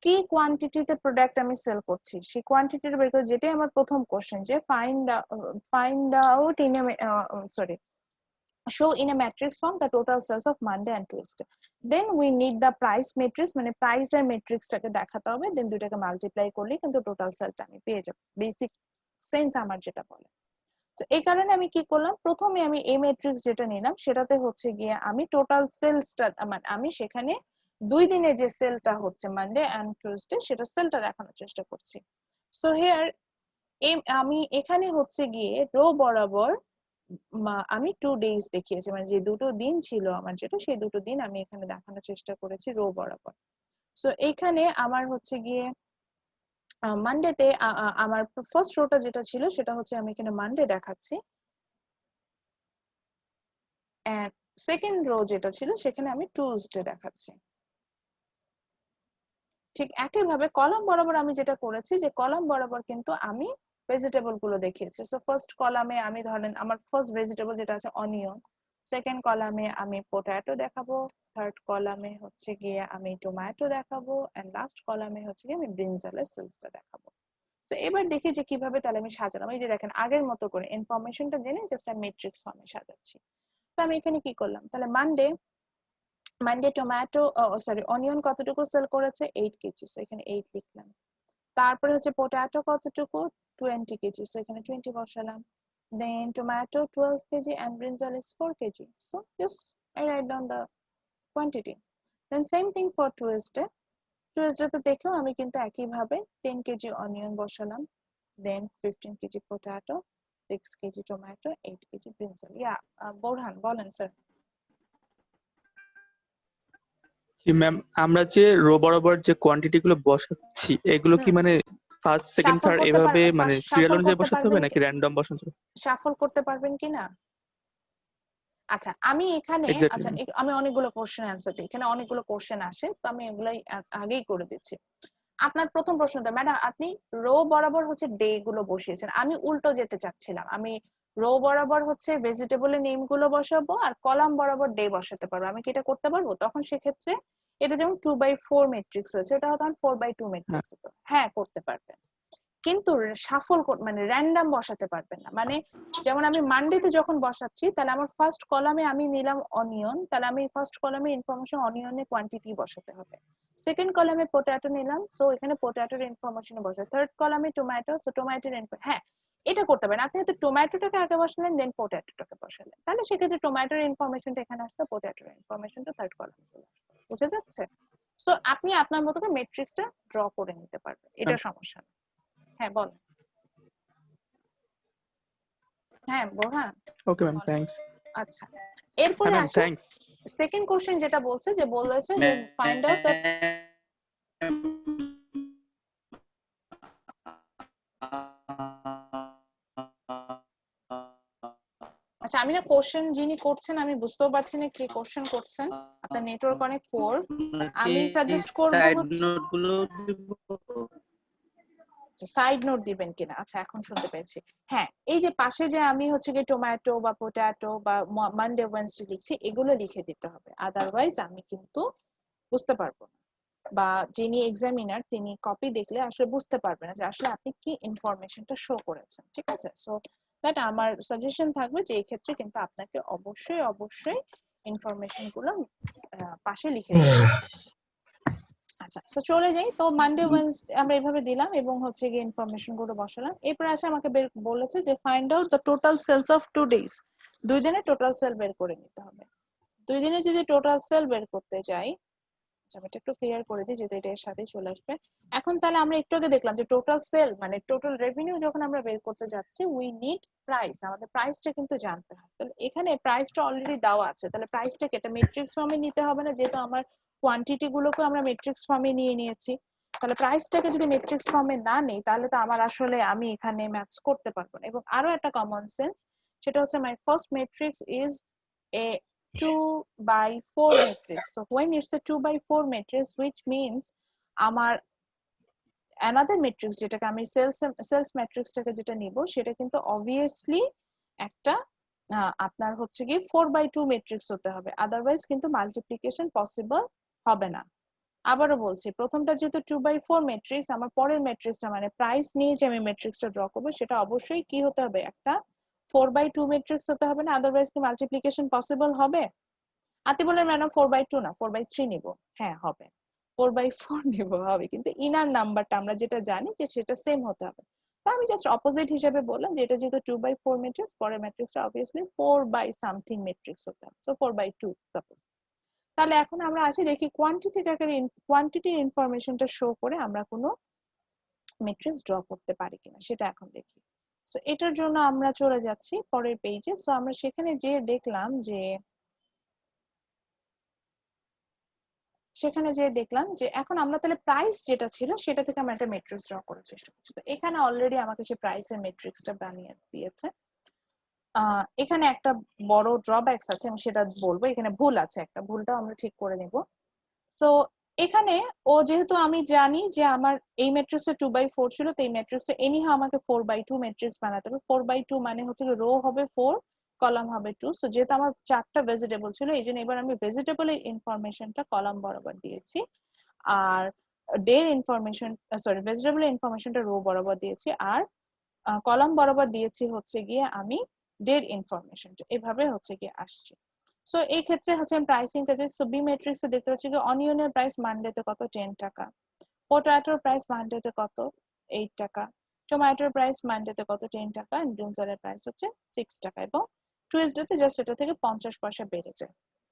A: কি কোয়ান্টিটিতে প্রোডাক্ট আমি সেল করছি সেই কোয়ান্টিটিটা বের করে, যেটাই আমার প্রথম কোশ্চেন, যে find out in show in a matrix form the total sales of Monday and Tuesday. Then we need the price matrix, মানে প্রাইস এর ম্যাট্রিক্সটাকে দেখাতে হবে, দেন দুইটাকে মাল্টিপ্লাই করলে কিন্তু টোটাল সেলটা আমি পেয়ে যাব, বেসিক সেন্স আমার যেটা বলে। তো এই কারণে আমি কি করলাম, প্রথমে আমি এই ম্যাট্রিক্স যেটা নিলাম সেটাতে হচ্ছে গিয়ে আমি টোটাল সেলসটা মানে আমি সেখানে দুই দিনে যে সেলটা হচ্ছে মানডে এন্ড টিউসডে সেটা সেলটা দেখানোর চেষ্টা করছি। সো হিয়ার আমি এখানে হচ্ছে গিয়ে রো বরাবর আমি 2 ডেজ দেখিয়েছি, মানে যে দুটো দিন ছিল আমার যেটা সেই দুটো দিন আমি এখানে দেখানোর চেষ্টা করেছি রো বরাবর। সো এখানে আমার হচ্ছে গিয়ে মানডেতে আমার ফার্স্ট রোটা যেটা ছিল সেটা হচ্ছে আমি এখানে মানডে দেখাচ্ছি, এন্ড সেকেন্ড রো যেটা ছিল সেখানে আমি টুলসডে দেখাচ্ছি। ঠিক একইভাবে কলাম বরাবর আমি যেটা করেছি যে কলাম বরাবর কিন্তু আমি ভেজিটেবল গুলো দেখিয়েছি। সো ফার্স্ট কলামে আমি ধরেন আমার ফার্স্ট ভেজিটেবল যেটা আছে অনিয়ন, সেকেন্ড কলামে আমি পটেটো দেখাবো, থার্ড কলামে হচ্ছে গিয়ে আমি টমেটো দেখাবো, এন্ড লাস্ট কলামে হচ্ছে গিয়ে আমি ব্রিনজালের সিলসটা দেখাবো। তো এবার দেখি যে কিভাবে তাহলে আমি সাজালাম। এই যে দেখেন আগের মতো করে ইনফরমেশনটা জেনে জাস্ট আমি ম্যাট্রিক্স ফর্মে সাজাচ্ছি। তো আমি এখানে কি করলাম, তাহলে মানডে টমেটো সরি অনিয়ন কতটুকু সেল করেছে 8 কেজি, সো এখানে 8 লিখলাম। তারপরে হচ্ছে পটেটো কতটুকু 20 কেজি, সো এখানে 20 বসালাম। Then tomato 12 KG and brinjal is 4 KG, so just I write down the quantity. Then same thing for Tuesday তো দেখো আমি কিন্তু একইভাবে 10 কেজি অনিয়ন বসালাম, দেন 15 KG potato, 6 KG tomato, 8 KG ব্রিনজাল। Borhan বলেন স্যার।
E: জি ম্যাম, আমরা যে রো বরাবর যে কোয়ান্টিটি গুলো বসাচ্ছি এগুলো কি মানে ফার্স্ট সেকেন্ড
A: শাফল
E: থার্ড
A: করতে
E: এভাবে
A: পারবেন,
E: মানে সিরিয়াল অনুযায়ী বসাতে হবে নাকি র্যান্ডম বসাতে হবে?
A: শাফল করতে পারবেন কিনা? আচ্ছা আমি এখানে
E: Exactly,
A: আচ্ছা
E: ma'am.
A: আমি অনেকগুলো কোশ্চেন অ্যান্সার দিই, এখানে অনেকগুলো কোশ্চেন আসে, তো আমি এগুলাই আগেই করে দিচ্ছি। আপনার প্রথম প্রশ্নটা ম্যাডাম আপনি রো বরাবর হচ্ছে ডে গুলো বসিয়েছেন, আমি উল্টো যেতে চাচ্ছিলাম, আমি রো বরাবর হচ্ছে ভেজিটেবলের নেম গুলো বসাবো আর কলাম বরাবর ডে বসাতে পারবো, আমি কি এটা করতে পারবো? তখন সেক্ষেত্রে এটা যেমন 2/4 ম্যাট্রিক্স হয়েছে, এটা তখন 4/2 ম্যাট্রিক্স হতো। হ্যাঁ করতে পারবেন, কিন্তু শাফল মানে র্যান্ডম বসাতে পারবেন না। মানে যেমন আমি মানডেতে যখন বসাচ্ছি তাহলে আমার ফার্স্ট কলামে আমি নিলাম অনিয়ন, তাহলে আমি ফার্স্ট কলামে ইনফরমেশন অনিয়নের কোয়ান্টিটি বসাতে হবে। সেকেন্ড কলামে পটেটো নিলাম, সো এখানে পটেটোর ইনফরমেশন বসাতে। থার্ড কলামে টমেটো, সো টমেটোর হ্যাঁ এটা করতে পারেন আপনি, হয়তো টমেটোটাকে আগে বসালেন দেন পটেটোটাকে বসালেন, তাহলে সেক্ষেত্রে টমেটোর ইনফরমেশনটা এখানে আসতো, পটেটোর ইনফরমেশনটা থার্ড কলামে চলে আসতো। বুঝা যাচ্ছে? সো আপনি আপনার মতো করে ম্যাট্রিক্সটা ড্র করে নিতে পারবেন, এটা সমস্যা না। হ্যাঁ বল। হ্যাঁ বোরহান।
E: Okay ma'am, thanks.
A: আচ্ছা এরপরে
E: ম্যাম
A: আসি
E: থ্যাঙ্কস।
A: সেকেন্ড কোশ্চেন যেটা বলছে যে ফাইন্ড আউট দ্য আচ্ছা আমি না কোশ্চেন যিনি করছেন আমি বুঝতেও পারছি না কি কোশ্চেন করছেন, আপনার নেটওয়ার্ক অনেক পোর। আমি সাজেস্ট করব
C: সাইড
A: হচ্ছে
C: নোট গুলো দিব।
A: সাইড নোট দিবেন কিনা। আচ্ছা এখন শুনতে পেয়েছি। হ্যাঁ এই যে পাশে যে আমি হচ্ছে কি টমেটো বা পটেটো বা মানডে ওয়েডনেসডে লিখছি এগুলো লিখে দিতে হবে, আদারওয়াইজ আমি কিন্তু বুঝতে পারবো না, বা যিনি এক্সামিনার তিনি কপি দেখলে আসলে বুঝতে পারবে না যে আসলে আপনি কি ইনফরমেশনটা শো করেছেন। ঠিক আছে? সো দ্যাট আমার সাজেশন থাকবে যে এই ক্ষেত্রে কিন্তু আপনাকে অবশ্যই অবশ্যই ইনফরমেশন গুলো পাশে লিখে দিতে হবে। আচ্ছা সো চলে যাই, তো মানডে ওয়েডনেসডে আমরা এইভাবে দিলাম এবং হচ্ছে গিয়ে ইনফরমেশন গুলো বসালাম। এরপর আসে আমাকে বলেছে যে find out the total sales of 2 days, 2 দিনে টোটাল সেল বের করে নিতে হবে। 2 দিনে যদি টোটাল সেল বের করতে যাই, আমি এটা একটু ক্লিয়ার করে দিই যেটা এর সাথেই চলে আসবে। এখন তাহলে আমরা একটু আগে দেখলাম যে টোটাল সেল মানে টোটাল রেভিনিউ যখন আমরা বের করতে যাচ্ছি উই নিড প্রাইস, আমাদের প্রাইসটা কিন্তু জানতে হবে। তাহলে এখানে প্রাইসটা অলরেডি দেওয়া আছে, তাহলে প্রাইসটাকে এটা ম্যাট্রিক্স ফর্মে নিতে হবে না, যেহেতু আমার কোয়ান্টিটি গুলোকে আমরা ম্যাট্রিক্স ফর্মে নিয়ে নিয়েছি। তাহলে প্রাইসটাকে যদি ম্যাট্রিক্স ফর্মে না নেই তাহলে তো আমার আসলে আমি এখানে ম্যাথস করতে পারবো না। এবং আরো একটা কমন সেন্স, সেটা হচ্ছে my first matrix is a 2/4 matrix. So when it's a 2/4 matrix, which means আমার another matrix যেটাকে আমি সেলস ম্যাট্রিক্সটাকে যেটা নিব সেটা কিন্তু obviously একটা আপনার হচ্ছে কি 4/2 matrix হতে হবে, আদারওয়াইজ কিন্তু মাল্টিপ্লিকেশন পসিবল হবে না। আবারও বলছি প্রথমটা যেহেতু 2/4 ম্যাট্রিক্স, আমার পরের ম্যাট্রিক্সটা মানে প্রাইস নিয়ে যে আমি ম্যাট্রিক্সটা ড্র করবো সেটা অবশ্যই কি হতে হবে, একটা 4/2 ম্যাট্রিক্স হতে হবে না, আদারওয়াইজ কি মাল্টিপ্লিকেশন পসিবল হবে? আতি বলেন ম্যাডাম 4/2 না 4/3 নিব, হ্যাঁ হবে 4/4 নিব, হবে, কিন্তু ইনার নাম্বারটা আমরা যেটা জানি যে সেটা সেম হতে হবে। তো আমি জাস্ট অপোজিট হিসেবে বললাম যে এটা যেহেতু 2/4 ম্যাট্রিক্স, পরের ম্যাট্রিক্সটা অবভিয়াসলি 4/something ম্যাট্রিক্স হতে হবে, সো 4/2 সাপোজ। তাহলে এখন আমরা আসি দেখি কোয়ান্টিটির ইনফরমেশনটা শো করে আমরা কোনো ম্যাট্রিক্স ড্র করতে পারি কিনা সেটা এখন দেখি। সো এটার জন্য আমরা চলে যাচ্ছি পরের পেজে। সো আমরা সেখানে যে দেখলাম যে এখন আমরা তাহলে প্রাইস যেটা ছিল সেটা থেকে আমরা একটা ম্যাট্রিক্স ড্র করার চেষ্টা করছি। তো এখানে অলরেডি আমাকে সেই প্রাইসের ম্যাট্রিক্সটা বানিয়ে দিয়েছে। এখানে একটা বড় ড্রব্যাকস আছে, আমি সেটা বলবো। এখানে ভুল আছে, একটা ভুলটা আমরা ঠিক করে নিব। তো এখানে ও যেহেতু আমি জানি যে আমার এই ম্যাট্রিক্সে 2/4 ছিল, তো এই ম্যাট্রিক্সে এনিহাউ আমাকে 4/2 ম্যাট্রিক্স বানাতে হবে। 4/2 মানে হচ্ছে রো হবে 4, কলাম হবে 2। সো যেহেতু আমার 4টা ভেজিটেবল ছিল, এই জন্য এবার আমি ভেজিটেবলের ইনফরমেশনটা কলাম বরাবর দিয়েছি, আর ডে ইনফরমেশন সরি ভেজিটেবলের ইনফরমেশনটা রো বরাবর দিয়েছি, আর কলাম বরাবর দিয়েছি হচ্ছে গিয়ে আমি ডের ইনফরমেশনটা। এভাবে হচ্ছে গিয়ে আসছে। সো এই ক্ষেত্রে হচ্ছে আমি প্রাইসিংটা যে, সো বি ম্যাট্রিক্সে দেখতে পাচ্ছি যে অনিয়নের প্রাইস মানডেতে কত, 10 টাকা। পটাটোর প্রাইস মানডেতে কত, 8 টাকা। টমেটোর প্রাইস মানডেতে কত, 10 টাকা। এন্ড ব্রিনজালের প্রাইস হচ্ছে 6 টাকা, এবং টুইসডেতে জাস্ট এটা থেকে 50 পয়সা বেড়েছে।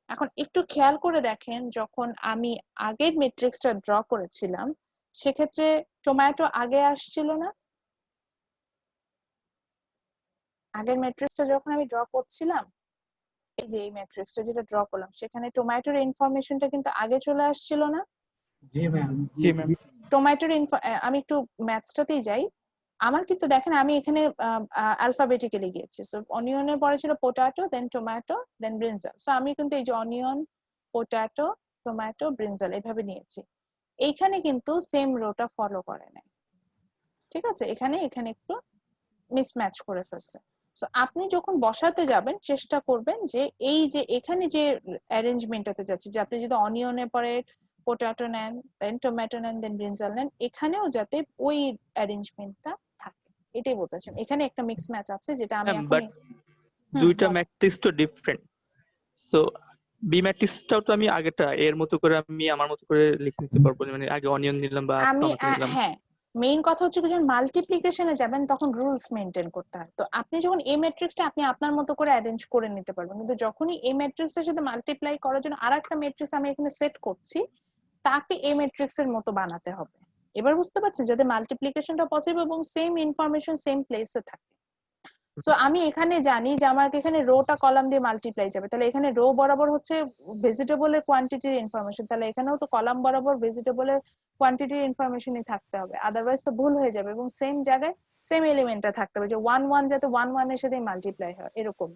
A: এখন একটু খেয়াল করে দেখেন, যখন আমি আগের ম্যাট্রিক্সটা ড্র করেছিলাম, সেক্ষেত্রে টমেটো আগে আসছিল না? আগের ম্যাট্রিক্সটা যখন আমি ড্র করছিলাম, এই যে এই ম্যাট্রিক্সটা যেটা ড্র করলাম, সেখানে টমেটোর ইনফরমেশনটা কিন্তু আগে চলে আসছিল না?
E: জি ম্যাম।
A: টমেটোর আমি একটু ম্যাথসটাতেই যাই। আমার কিন্তু দেখেন আমি এখানে অ্যালফাবেটিক্যালি গিয়েছি। সো অনিয়নের পরে ছিল পটাটো, দেন টমেটো, দেন ব্রিনজাল। সো আমি কিন্তু এই যে অনিয়ন, পটাটো, টমেটো, ব্রিনজাল এভাবে নিয়েছি। এইখানে কিন্তু সেম রোটা ফলো করে নাই, ঠিক আছে? এখানে এখানে একটু মিসম্যাচ করে ফেলছে। সো আপনি যখন বসাতে যাবেন, চেষ্টা করবেন যে এই যে এখানে যে অ্যারেঞ্জমেন্টটাতে যাচ্ছে, যে আপনি যদি অনিয়নের পরে পটাটো নেন, দেন টমেটো নেন, দেন ব্রিনজাল নেন, এখানেও যাতে ওই অ্যারেঞ্জমেন্টটা থাকে, এটাই বলতেছেন। এখানে একটা মিক্স ম্যাচ আছে, যেটা আমি এখন
E: বাট দুইটা ম্যাট্রিক্স তো ডিফারেন্ট। সো বি ম্যাট্রিক্সটাও তো আমি আগেটা এর মতো করে আমি আমার মতো করে লিখে নিতে পারবো, মানে আগে অনিয়ন নিলাম বা
A: আমি
E: টমেটো নিলাম।
A: হ্যাঁ, মেইন কথা হচ্ছে যখন মাল্টিপ্লিকেশনে যাবেন তখন রুলস মেনটেন করতে হয়। তো আপনি যখন এই ম্যাট্রিক্সটা আপনি আপনার মতো করে অ্যারেঞ্জ করে নিতে পারবেন, কিন্তু যখনই এই ম্যাট্রিক্সের সাথে মাল্টিপ্লাই করার জন্য আরেকটা ম্যাট্রিক্স আমি এখানে সেট করছি, তাকে এই ম্যাট্রিক্সের মতো বানাতে হবে। এবার বুঝতে পারছেন, যাতে মাল্টিপ্লিকেশনটা পসিবল এবং সেম ইনফরমেশন সেম প্লেসে থাকে। সো আমি এখানে জানি যে আমার এখানে রোটা কলাম দিয়ে মাল্টিপ্লাই যাবে, তাহলে এখানে রো বরাবর হচ্ছে ভেজিটেবলের কোয়ান্টিটির ইনফরমেশন, তাহলে এখানেও তো কলাম বরাবর ভেজিটেবলের কোয়ান্টিটির ইনফরমেশনই থাকতে হবে, আদারওয়াইজ তো ভুল হয়ে যাবে। এবং সেম জায়গায় সেম এলিমেন্টটা থাকতে হবে, যে 1 1 যাতে 1 1 এর সাথে মাল্টিপ্লাই হয়, এরকম।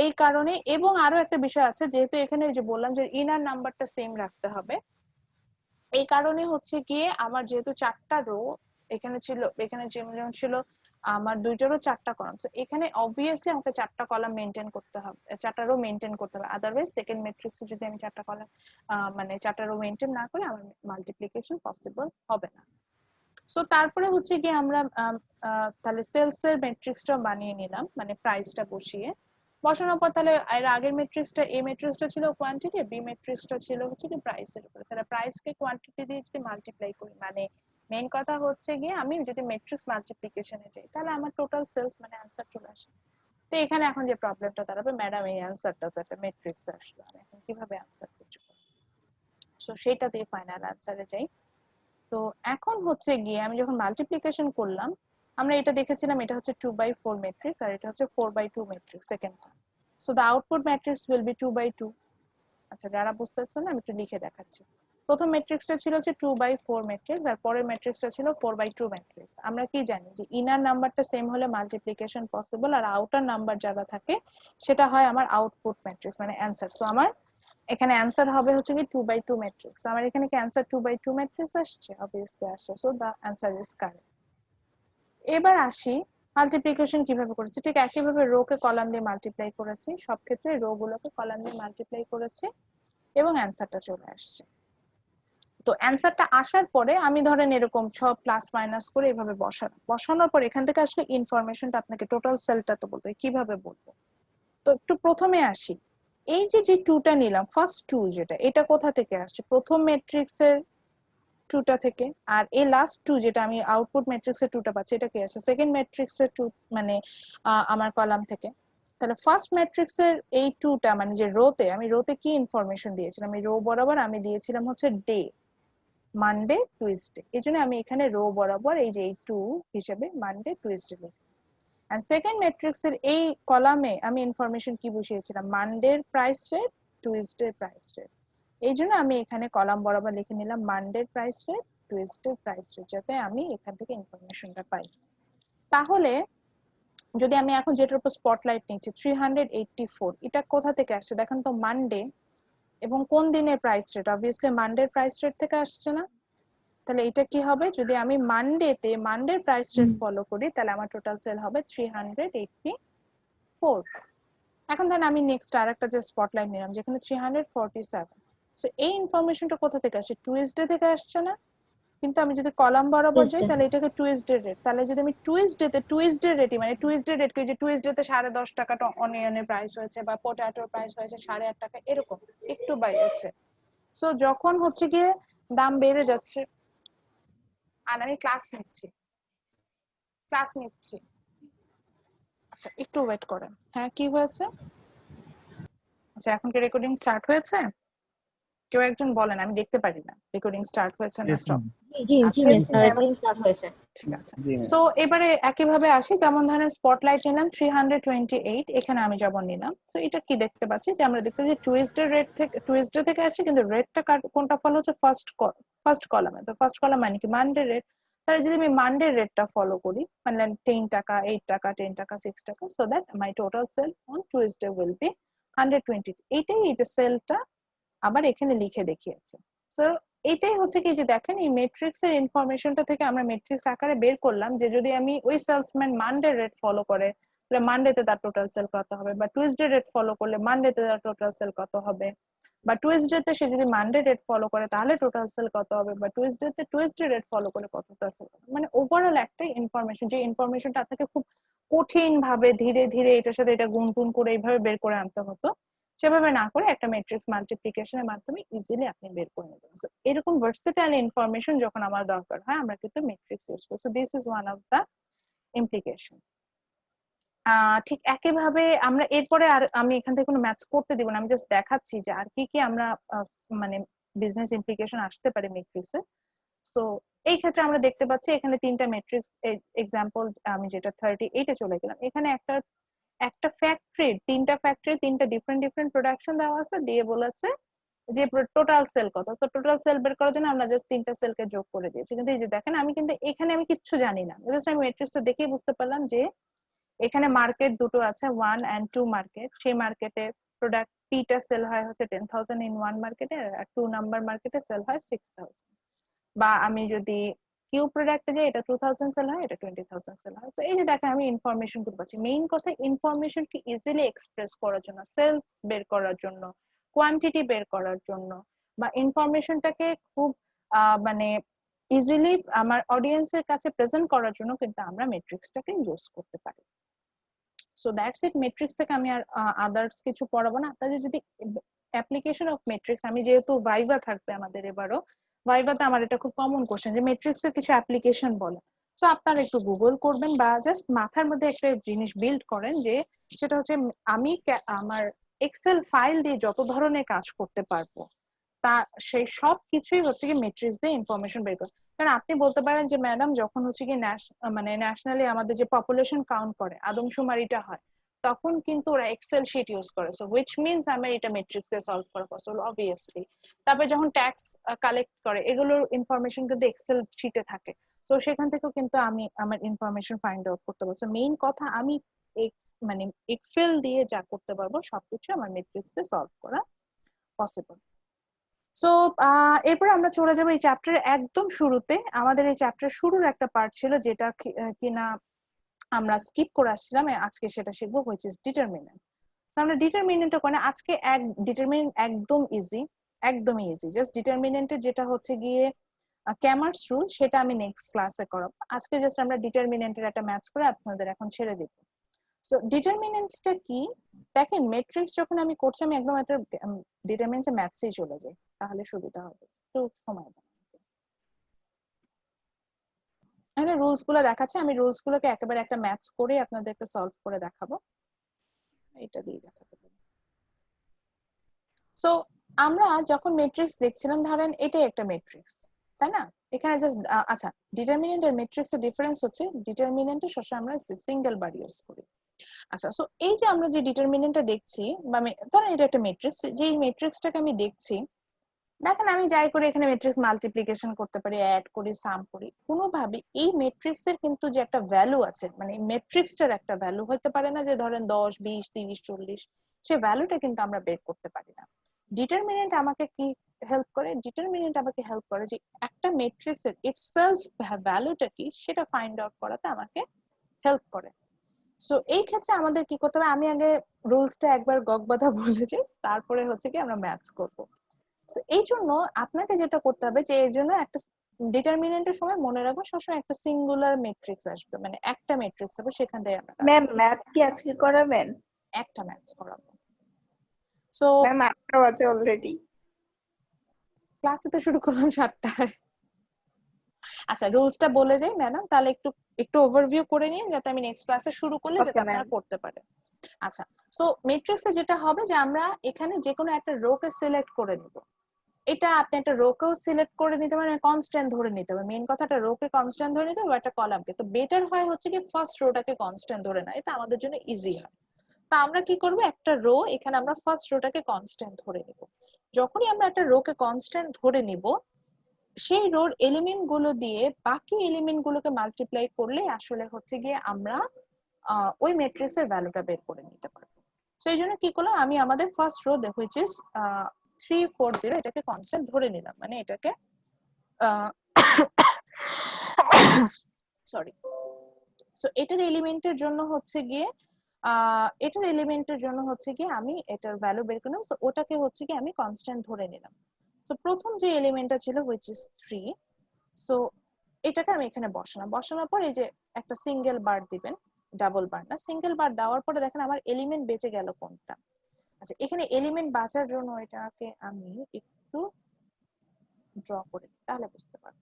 A: এই কারণে, এবং আরো একটা বিষয় আছে, যেহেতু এখানে যে বললাম যে ইনার নাম্বারটা সেম রাখতে হবে, এই কারণে হচ্ছে গিয়ে আমার যেহেতু 4টা রো এখানে ছিল, এখানে যেমন ছিল আমার দুইটারও 4টা কলাম, তো এখানে অবভিয়াসলি আমাকে 4টা কলাম মেনটেন করতে হবে, 4টা রো মেনটেন করতে হবে। আদারওয়াইজ সেকেন্ড ম্যাট্রিক্সে যদি আমি 4টা কলাম মানে 4টা রো মেনটেন না করি, আমার মাল্টিপ্লিকেশন পসিবল হবে না। সো তারপরে হচ্ছে গিয়ে আমরা তাহলে সেলস এর ম্যাট্রিক্সটা বানিয়ে নিলাম, মানে প্রাইসটা বসানোর পর, তাহলে এর আগের ম্যাট্রিক্সটা, এ ম্যাট্রিক্সটা ছিল কোয়ান্টিটি, বি ম্যাট্রিক্সটা ছিল হচ্ছে কি প্রাইসের উপরে। তাহলে প্রাইসকে কোয়ান্টিটি দিয়ে যদি মাল্টিপ্লাই করি, মানে মেইন কথা হচ্ছে গিয়ে আমি যদি ম্যাট্রিক্স মাল্টিপ্লিকেশনে যাই, তাহলে আমার টোটাল সেলস মানে অ্যানসার চলে আসে। তো এখানে এখন যে প্রবলেমটা দাঁড়াবে, ম্যাডাম এই অ্যানসারটা তো একটা ম্যাট্রিক্স আসলো, আমি এখন কিভাবে অ্যানসার খুঁজবো? সো সেটা দিয়ে ফাইনাল অ্যানসারে যাই। তো এখন হচ্ছে গিয়ে আমি যখন মাল্টিপ্লিকেশন করলাম, আমরা এটা দেখেছিলাম, এটা হচ্ছে 2/4 ম্যাট্রিক্স, আর এটা হচ্ছে 4/2 ম্যাট্রিক্স সেকেন্ডটা। So the output matrix will be 2/2। আচ্ছা, যারা বুঝতেছেন না আমি একটু লিখে দেখাচ্ছি। প্রথম ম্যাট্রিক্সটা ছিল যে 2/4 ম্যাট্রিক্স, আর পরের ম্যাট্রিক্সটা ছিল 4/2 ম্যাট্রিক্স। আমরা কি জানি যে ইনার নাম্বারটা সেম হলে মাল্টিপ্লিকেশন পসিবল, আর আউটার নাম্বার যারা থাকে সেটা হয় আমার আউটপুট ম্যাট্রিক্স, মানে অ্যানসার। সো আমার এখানে অ্যানসার হবে হচ্ছে কি 2/2 ম্যাট্রিক্স। আমার এখানে কি অ্যানসার 2/2 ম্যাট্রিক্স আসছে? অবভিয়াসলি আসছে। So the answer is correct. এবার আসি মাল্টিপ্লিকেশন কিভাবে করেছি। ঠিক একইভাবে রো কে কলাম দিয়ে মাল্টিপ্লাই করেছি, সব ক্ষেত্রে রো গুলোকে কলাম দিয়ে মাল্টিপ্লাই করেছি, এবং অ্যানসারটা চলে আসছে। তো অ্যানসারটা আসার পরে আমি ধরেন এরকম সব প্লাস মাইনাস করে এভাবে বসানোর পর এখান থেকে আসলে ইনফরমেশনটা আপনাকে টোটাল সেলটা তো বলতে কিভাবে বলবো। তো একটু প্রথমে আসি, এই যে যে 2টা নিলাম, ফার্স্ট 2 যেটা, এটা কোথা থেকে আসছে? প্রথম ম্যাট্রিক্সের 2টা থেকে। আর এই লাস্ট 2 যেটা আমি আউটপুট ম্যাট্রিক্সের 2টা পাচ্ছি, এটা কি আসছে? সেকেন্ড ম্যাট্রিক্সের 2, মানে আমার কলাম থেকে। তাহলে ফার্স্ট ম্যাট্রিক্সের এই 2টা, মানে যে রোতে, আমি রোতে কি ইনফরমেশন দিয়েছিলাম? এই রো বরাবর আমি দিয়েছিলাম হচ্ছে ডে, মানডে, টুইসডে। এই জন্য আমি এখানে রো বরাবর এই যে এই 2 হিসেবে মানডে, টুইসডে লিখছি। আর সেকেন্ড ম্যাট্রিক্সের এই কলামে আমি ইনফরমেশন কি বসিয়েছিলাম? মানডের price rate, Tuesday price rate. এই জন্য আমি এখানে কলাম বরাবর লিখে নিলাম মানডের price rate, Tuesday price rate, যাতে আমি এখান থেকে ইনফরমেশনটা পাই। তাহলে যদি আমি এখন যেটার উপর স্পটলাইট নিচ্ছি 384, এটা কোথা থেকে আসছে দেখেন তো, মানডে এবং কোন দিনের প্রাইস রেট, অবভিয়াসলি মানডের প্রাইস রেট থেকে আসছে না? তাহলে এটা কি হবে, যদি আমি মানডের প্রাইস রেট ফলো করি তাহলে আমার টোটাল সেল হবে 384। এখন ধরেন আমি নেক্সট আরেকটা যে স্পটলাইট নিলাম যেখানে 347, সো এই ইনফরমেশনটা কোথা থেকে আসছে, টুইসডে থেকে আসছে না? কিন্তু আমি যদি কলাম বরাবর যাই
D: Tuesday।
A: তাহলে এটাকে টুইসডে রেট, তাহলে যদি আমি টুইসডে রেটই মানে টুইসডে রেট যে টুইসডেতে 10.5 টাকাটা অনিয়নের প্রাইস হয়েছে বা পটাটোর প্রাইস হয়েছে 8.5 টাকা, এরকম একটু বাইরেছে। সো যখন হচ্ছে গিয়ে দাম বেড়ে যাচ্ছে, আর আমি ক্লাস নিচ্ছি, আচ্ছা একটু ওয়েট করেন। হ্যাঁ কি হয়েছে? আচ্ছা এখন কি রেকর্ডিং স্টার্ট হয়েছে? কেউ একজন বলেন, আমি দেখতে পারি না রেকর্ডিং স্টার্ট হয়েছে না স্টপ।
D: জি
A: আচ্ছা
D: মিস রেকর্ডিং স্টার্ট হয়েছে।
A: ঠিক আছে।
C: জি ম্যাম।
A: সো এবারে একইভাবে আসি, যেমন ধরেন স্পটলাইট নিলাম 328, এখানে আমি যেমন নিলাম, সো এটা কি দেখতে পাচ্ছি যে আমরা দেখতে পাচ্ছি টুইসডে থেকে আসছে, কিন্তু রেটটা কোনটা ফলো হচ্ছে, ফার্স্ট কলামে। তো ফার্স্ট কলাম মানে কি মানডে রেট, তাহলে যদি আমি মানডে রেটটা ফলো করি মানে 10 টাকা 8 টাকা 10 টাকা 6 টাকা, so that my total sell on Tuesday will be 120। এইটাই এই যে সেলটা আবার এখানে লিখে দেখিয়েছে। সো এইটাই হচ্ছে কি যে দেখেন এই ম্যাট্রিক্স এর ইনফরমেশনটা থেকে আমরা ম্যাট্রিক্স আকারে বের করলাম যে যদি আমি ওই সেলসম্যান মানডে রেট ফলো করে তাহলে মানডেতে তার টোটাল সেল কত হবে, বা টুইসডে রেট ফলো করলে মানডেতে তার টোটাল সেল কত হবে, বা টুইসডেতে সে যদি মানডে রেট ফলো করে তাহলে টোটাল সেল কত হবে, বা টুইসডে রেট ফলো করে কত টোটাল সেল, মানে ওভারঅল একটা ইনফরমেশন, যে ইনফরমেশনটা আপনাকে খুব কঠিন ভাবে ধীরে ধীরে এটার সাথে এটা গুণ টুন করে এইভাবে বের করে আনতে হতো, সেভাবে না করে একটা ম্যাট্রিক্স মাল্টিপ্লিকেশনের মাধ্যমে ইজিলি আপনি বের করে নেবেন। সো এরকম ভার্সেটাইল ইনফরমেশন যখন আমার দরকার হয় আমরা কিন্তু ম্যাট্রিক্স ইউজ করি। So this is one of the implication. ঠিক একইভাবে আমরা এরপরে, আর আমি এখান থেকে কোনো ম্যাথস করতে দিব না, আমি জাস্ট দেখাচ্ছি যে আর কি কি আমরা মানে বিজনেস ইমপ্লিকেশন আসতে পারে ম্যাট্রিক্সে। সো এই ক্ষেত্রে আমরা দেখতে পাচ্ছি এখানে তিনটা ম্যাট্রিক্স এক্সাম্পল, আমি যেটা 38-এ চলে গেলাম, এখানে একটা ফ্যাক্টরির তিনটা ডিফারেন্ট প্রোডাকশন দেওয়া আছে, দিয়ে বলেছে যে টোটাল সেল কত। তো টোটাল সেল বের করার জন্য আমরা জাস্ট তিনটা সেলকে যোগ করে দিয়েছি, কিন্তু এই যে দেখেন আমি কিন্তু এখানে আমি কিচ্ছু জানি না, জাস্ট আমি ম্যাট্রিক্সটা দেখেই বুঝতে পারলাম যে এখানে মার্কেট দুটো আছে 1 and 2 মার্কেট, সেই মার্কেটে প্রোডাক্ট পিটা সেল হয় হচ্ছে 10,000 ইন 1 মার্কেটে, আর 2 নাম্বার মার্কেটে সেল হয় 6,000। বা আমি যদি কিউ প্রোডাক্টে যাই এটা 2,000 সেল হয়, এটা 20,000 সেল হয়। সো এই যে দেখেন আমি ইনফরমেশন গুলো পাচ্ছি। মেইন কথা ইনফরমেশন কি ইজিলি এক্সপ্রেস করার জন্য, সেলস বের করার জন্য, কোয়ান্টিটি বের করার জন্য, বা ইনফরমেশনটাকে খুব মানে ইজিলি আমার অডিয়েন্সের কাছে প্রেজেন্ট করার জন্য কিন্তু আমরা ম্যাট্রিক্সটাকে ইউজ করতে পারি। So that's it. ম্যাট্রিক্স থেকে আমি আর আদার্স কিছু পড়াবো না। আপনাদের যদি অ্যাপ্লিকেশন অফ ম্যাট্রিক্স, আমি যেহেতু ভাইভা থাকবে আমাদের এবারও, ভাইভাতে আমার এটা খুব কমন কোশ্চেন যে ম্যাট্রিক্সের কিছু অ্যাপ্লিকেশন বলে। সো আপনারা একটু গুগল করবেন বা জাস্ট মাথার মধ্যে একটা জিনিস বিল্ড করেন যে সেটা হচ্ছে আমি আমার এক্সেল ফাইল দিয়ে যত ধরনের কাজ করতে পারবো তা সেই সব কিছুই হচ্ছে কি ম্যাট্রিক্স দিয়ে ইনফরমেশন বের করে। কারণ আপনি বলতে পারেন যে ম্যাডাম যখন হচ্ছে কি মানে ন্যাশনালি আমাদের যে পপুলেশন কাউন্ট করে আদমশুমারিটা হয় তখন কিন্তু ওরা এক্সেল শিট ইউজ করে, সো হুইচ মিনস আমার এটা ম্যাট্রিক্স দিয়ে সলভ করা পসিবল অবভিয়াসলি। তারপরে যখন ট্যাক্স কালেক্ট করে এগুলোর ইনফরমেশন কিন্তু এক্সেল শিটে থাকে, সো সেখান থেকেও কিন্তু আমি আমার ইনফরমেশন ফাইন্ড আউট করতে পারবো। মেইন কথা আমি মানে এক্সেল দিয়ে যা করতে পারবো সবকিছু আমার ম্যাট্রিক্স দিয়ে সলভ করা পসিবল। সো এরপর আমরা চলে যাবো এই চ্যাপ্টারের একদম শুরুতে। আমাদের এই চ্যাপ্টার শুরুর একটা পার্ট ছিল যেটা কিনা আমরা স্কিপ করে আসছিলাম, আজকে সেটা শিখবো, হুইচ ইজ ডিটারমিনেন্ট। সো আমরা ডিটারমিনেন্টটা করে আজকে ডিটারমিনেন্ট একদমই ইজি, জাস্ট ডিটারমিনেন্টের যেটা হচ্ছে গিয়ে ক্যামার্স রুল সেটা আমি নেক্সট ক্লাসে করাবো। আজকে জাস্ট আমরা ডিটারমিনেন্টের একটা ম্যাথস করে আপনাদের এখন ছেড়ে দিব। সো ডিটারমিনেন্টসটা কি দেখেন, ম্যাট্রিক্স যখন আমি করছি আমি একদম একটা ডিটারমিনেন্টস এ ম্যাথসেই চলে যাই, তাহলে সুবিধা হবে। একটু সময় দেন। এখানে রুলস গুলো দেখাচ্ছে, আমি রুলস গুলোকে একেবারে একটা ম্যাথস করে আপনাদেরকে সলভ করে দেখাবো, এটা দিয়ে দেখাতে পারি। সো আমরা যখন ম্যাট্রিক্স দেখছিলাম ধরেন এটাই একটা ম্যাট্রিক্স, তাই না? এখানে জাস্ট আচ্ছা ডিটারমিনেন্ট আর ম্যাট্রিক্স এর ডিফারেন্স হচ্ছে ডিটারমিনেন্টে সবসময় আমরা সিঙ্গেল বার ইউজ করি। আচ্ছা সো এই যে আমরা যে ডিটারমিনেন্টটা দেখছি বা ধরেন এটা একটা ম্যাট্রিক্স, যে ম্যাট্রিক্সটাকে আমি দেখছি দেখেন আমি যাই করি এখানে ম্যাট্রিক্স মাল্টিপ্লিকেশন করতে পারি, অ্যাড করি, সাম করি, কোনোভাবে এই ম্যাট্রিক্স এর কিন্তু যে একটা ভ্যালু আছে, মানে ম্যাট্রিক্সটার একটা ভ্যালু হতে পারে না যে ধরেন 10 20 30 40, সেই ভ্যালুটা কিন্তু আমরা বের করতে পারি না। ডিটারমিনেন্ট আমাকে কি হেল্প করে? ডিটারমিনেন্ট আমাকে হেল্প করে যে একটা ম্যাট্রিক্স এর ইটসেলফ ভ্যালুটা কি সেটা ফাইন্ড আউট করাতে আমাকে হেল্প করে। সো এই ক্ষেত্রে আমাদের কি করতে হবে, আমি আগে রুলসটা একবার গগবাধা বলেছি, তারপরে হচ্ছে কি আমরা ম্যাথস করব। So, এই জন্য আপনাকে যেটা করতে হবে যে এর জন্য একটা ডিটারমিনেন্টের সময় মনে রাখবো সবসময় একটা সিঙ্গুলার ম্যাট্রিক্স আসবে, মানে একটা ম্যাট্রিক্স হবে, সেখান থেকে আমরা
B: ম্যাম ম্যাথ কি আজকে করাবেন?
A: একটা ম্যাথস করাবো। সো
B: ম্যাম 8টা বাজে অলরেডি।
A: ক্লাসে তো শুরু করলাম 7টায়। আচ্ছা রুলসটা বলে যাই ম্যাডাম, তাহলে একটু একটু ওভারভিউ করে নিন যাতে আমি নেক্সট ক্লাসে শুরু করলে
B: Okay,
A: যাতে আপনারা
B: ma'am.
A: করতে পারেন। আচ্ছা সো ম্যাট্রিক্সে যেটা হবে যে আমরা এখানে যে কোনো একটা রোকে সিলেক্ট করে নিব। এটা আপনি একটা রোকেও সিলেক্ট করে নিতে পারেন, কনস্ট্যান্ট ধরে নিতে পারেন। মেইন কথাটা রোকে কনস্ট্যান্ট ধরে নিতে হবে, একটা কলামকে। তো বেটার হয় হচ্ছে কি ফার্স্ট রোটাকে কনস্ট্যান্ট ধরে নেয়, এটা আমাদের জন্য ইজি হয়। তা আমরা কি করব, একটা রো এখানে আমরা ফার্স্ট রোটাকে কনস্ট্যান্ট ধরে নিব। যখনই আমরা একটা রোকে কনস্ট্যান্ট ধরে নিব, সেই রোর এলিমেন্ট গুলো দিয়ে বাকি এলিমেন্ট গুলোকে মাল্টিপ্লাই করলে আসলে হচ্ছে গিয়ে আমরা ওই ম্যাট্রিক্স এর ভ্যালুটা বের করে নিতে পারবো। সো এই জন্য কি করলাম, আমি আমাদের ফার্স্ট রো হুইচ ইজ 340 এটাকে কনস্ট্যান্ট ধরে নিলাম, মানে এটাকে সরি। সো এটার এলিমেন্টের জন্য হচ্ছে গিয়ে আমি এটার ভ্যালু বের করলাম। সো ওটাকে হচ্ছে গিয়ে আমি কনস্ট্যান্ট ধরে নিলাম। সো প্রথম যে এলিমেন্টটা ছিল হুইচ ইজ 3, সো এটাকে আমি এখানে বসানোর পর এই যে একটা সিঙ্গেল বার দিবেন, ডাবল বার না, সিঙ্গেল বার দেওয়ার পরে দেখেন আমার এলিমেন্ট বেঁচে গেল কোনটা। আচ্ছা এখানে এলিমেন্ট বাঁচার জন্য এটাকে আমি একটু ড্র করে তাহলে বুঝতে পারবো।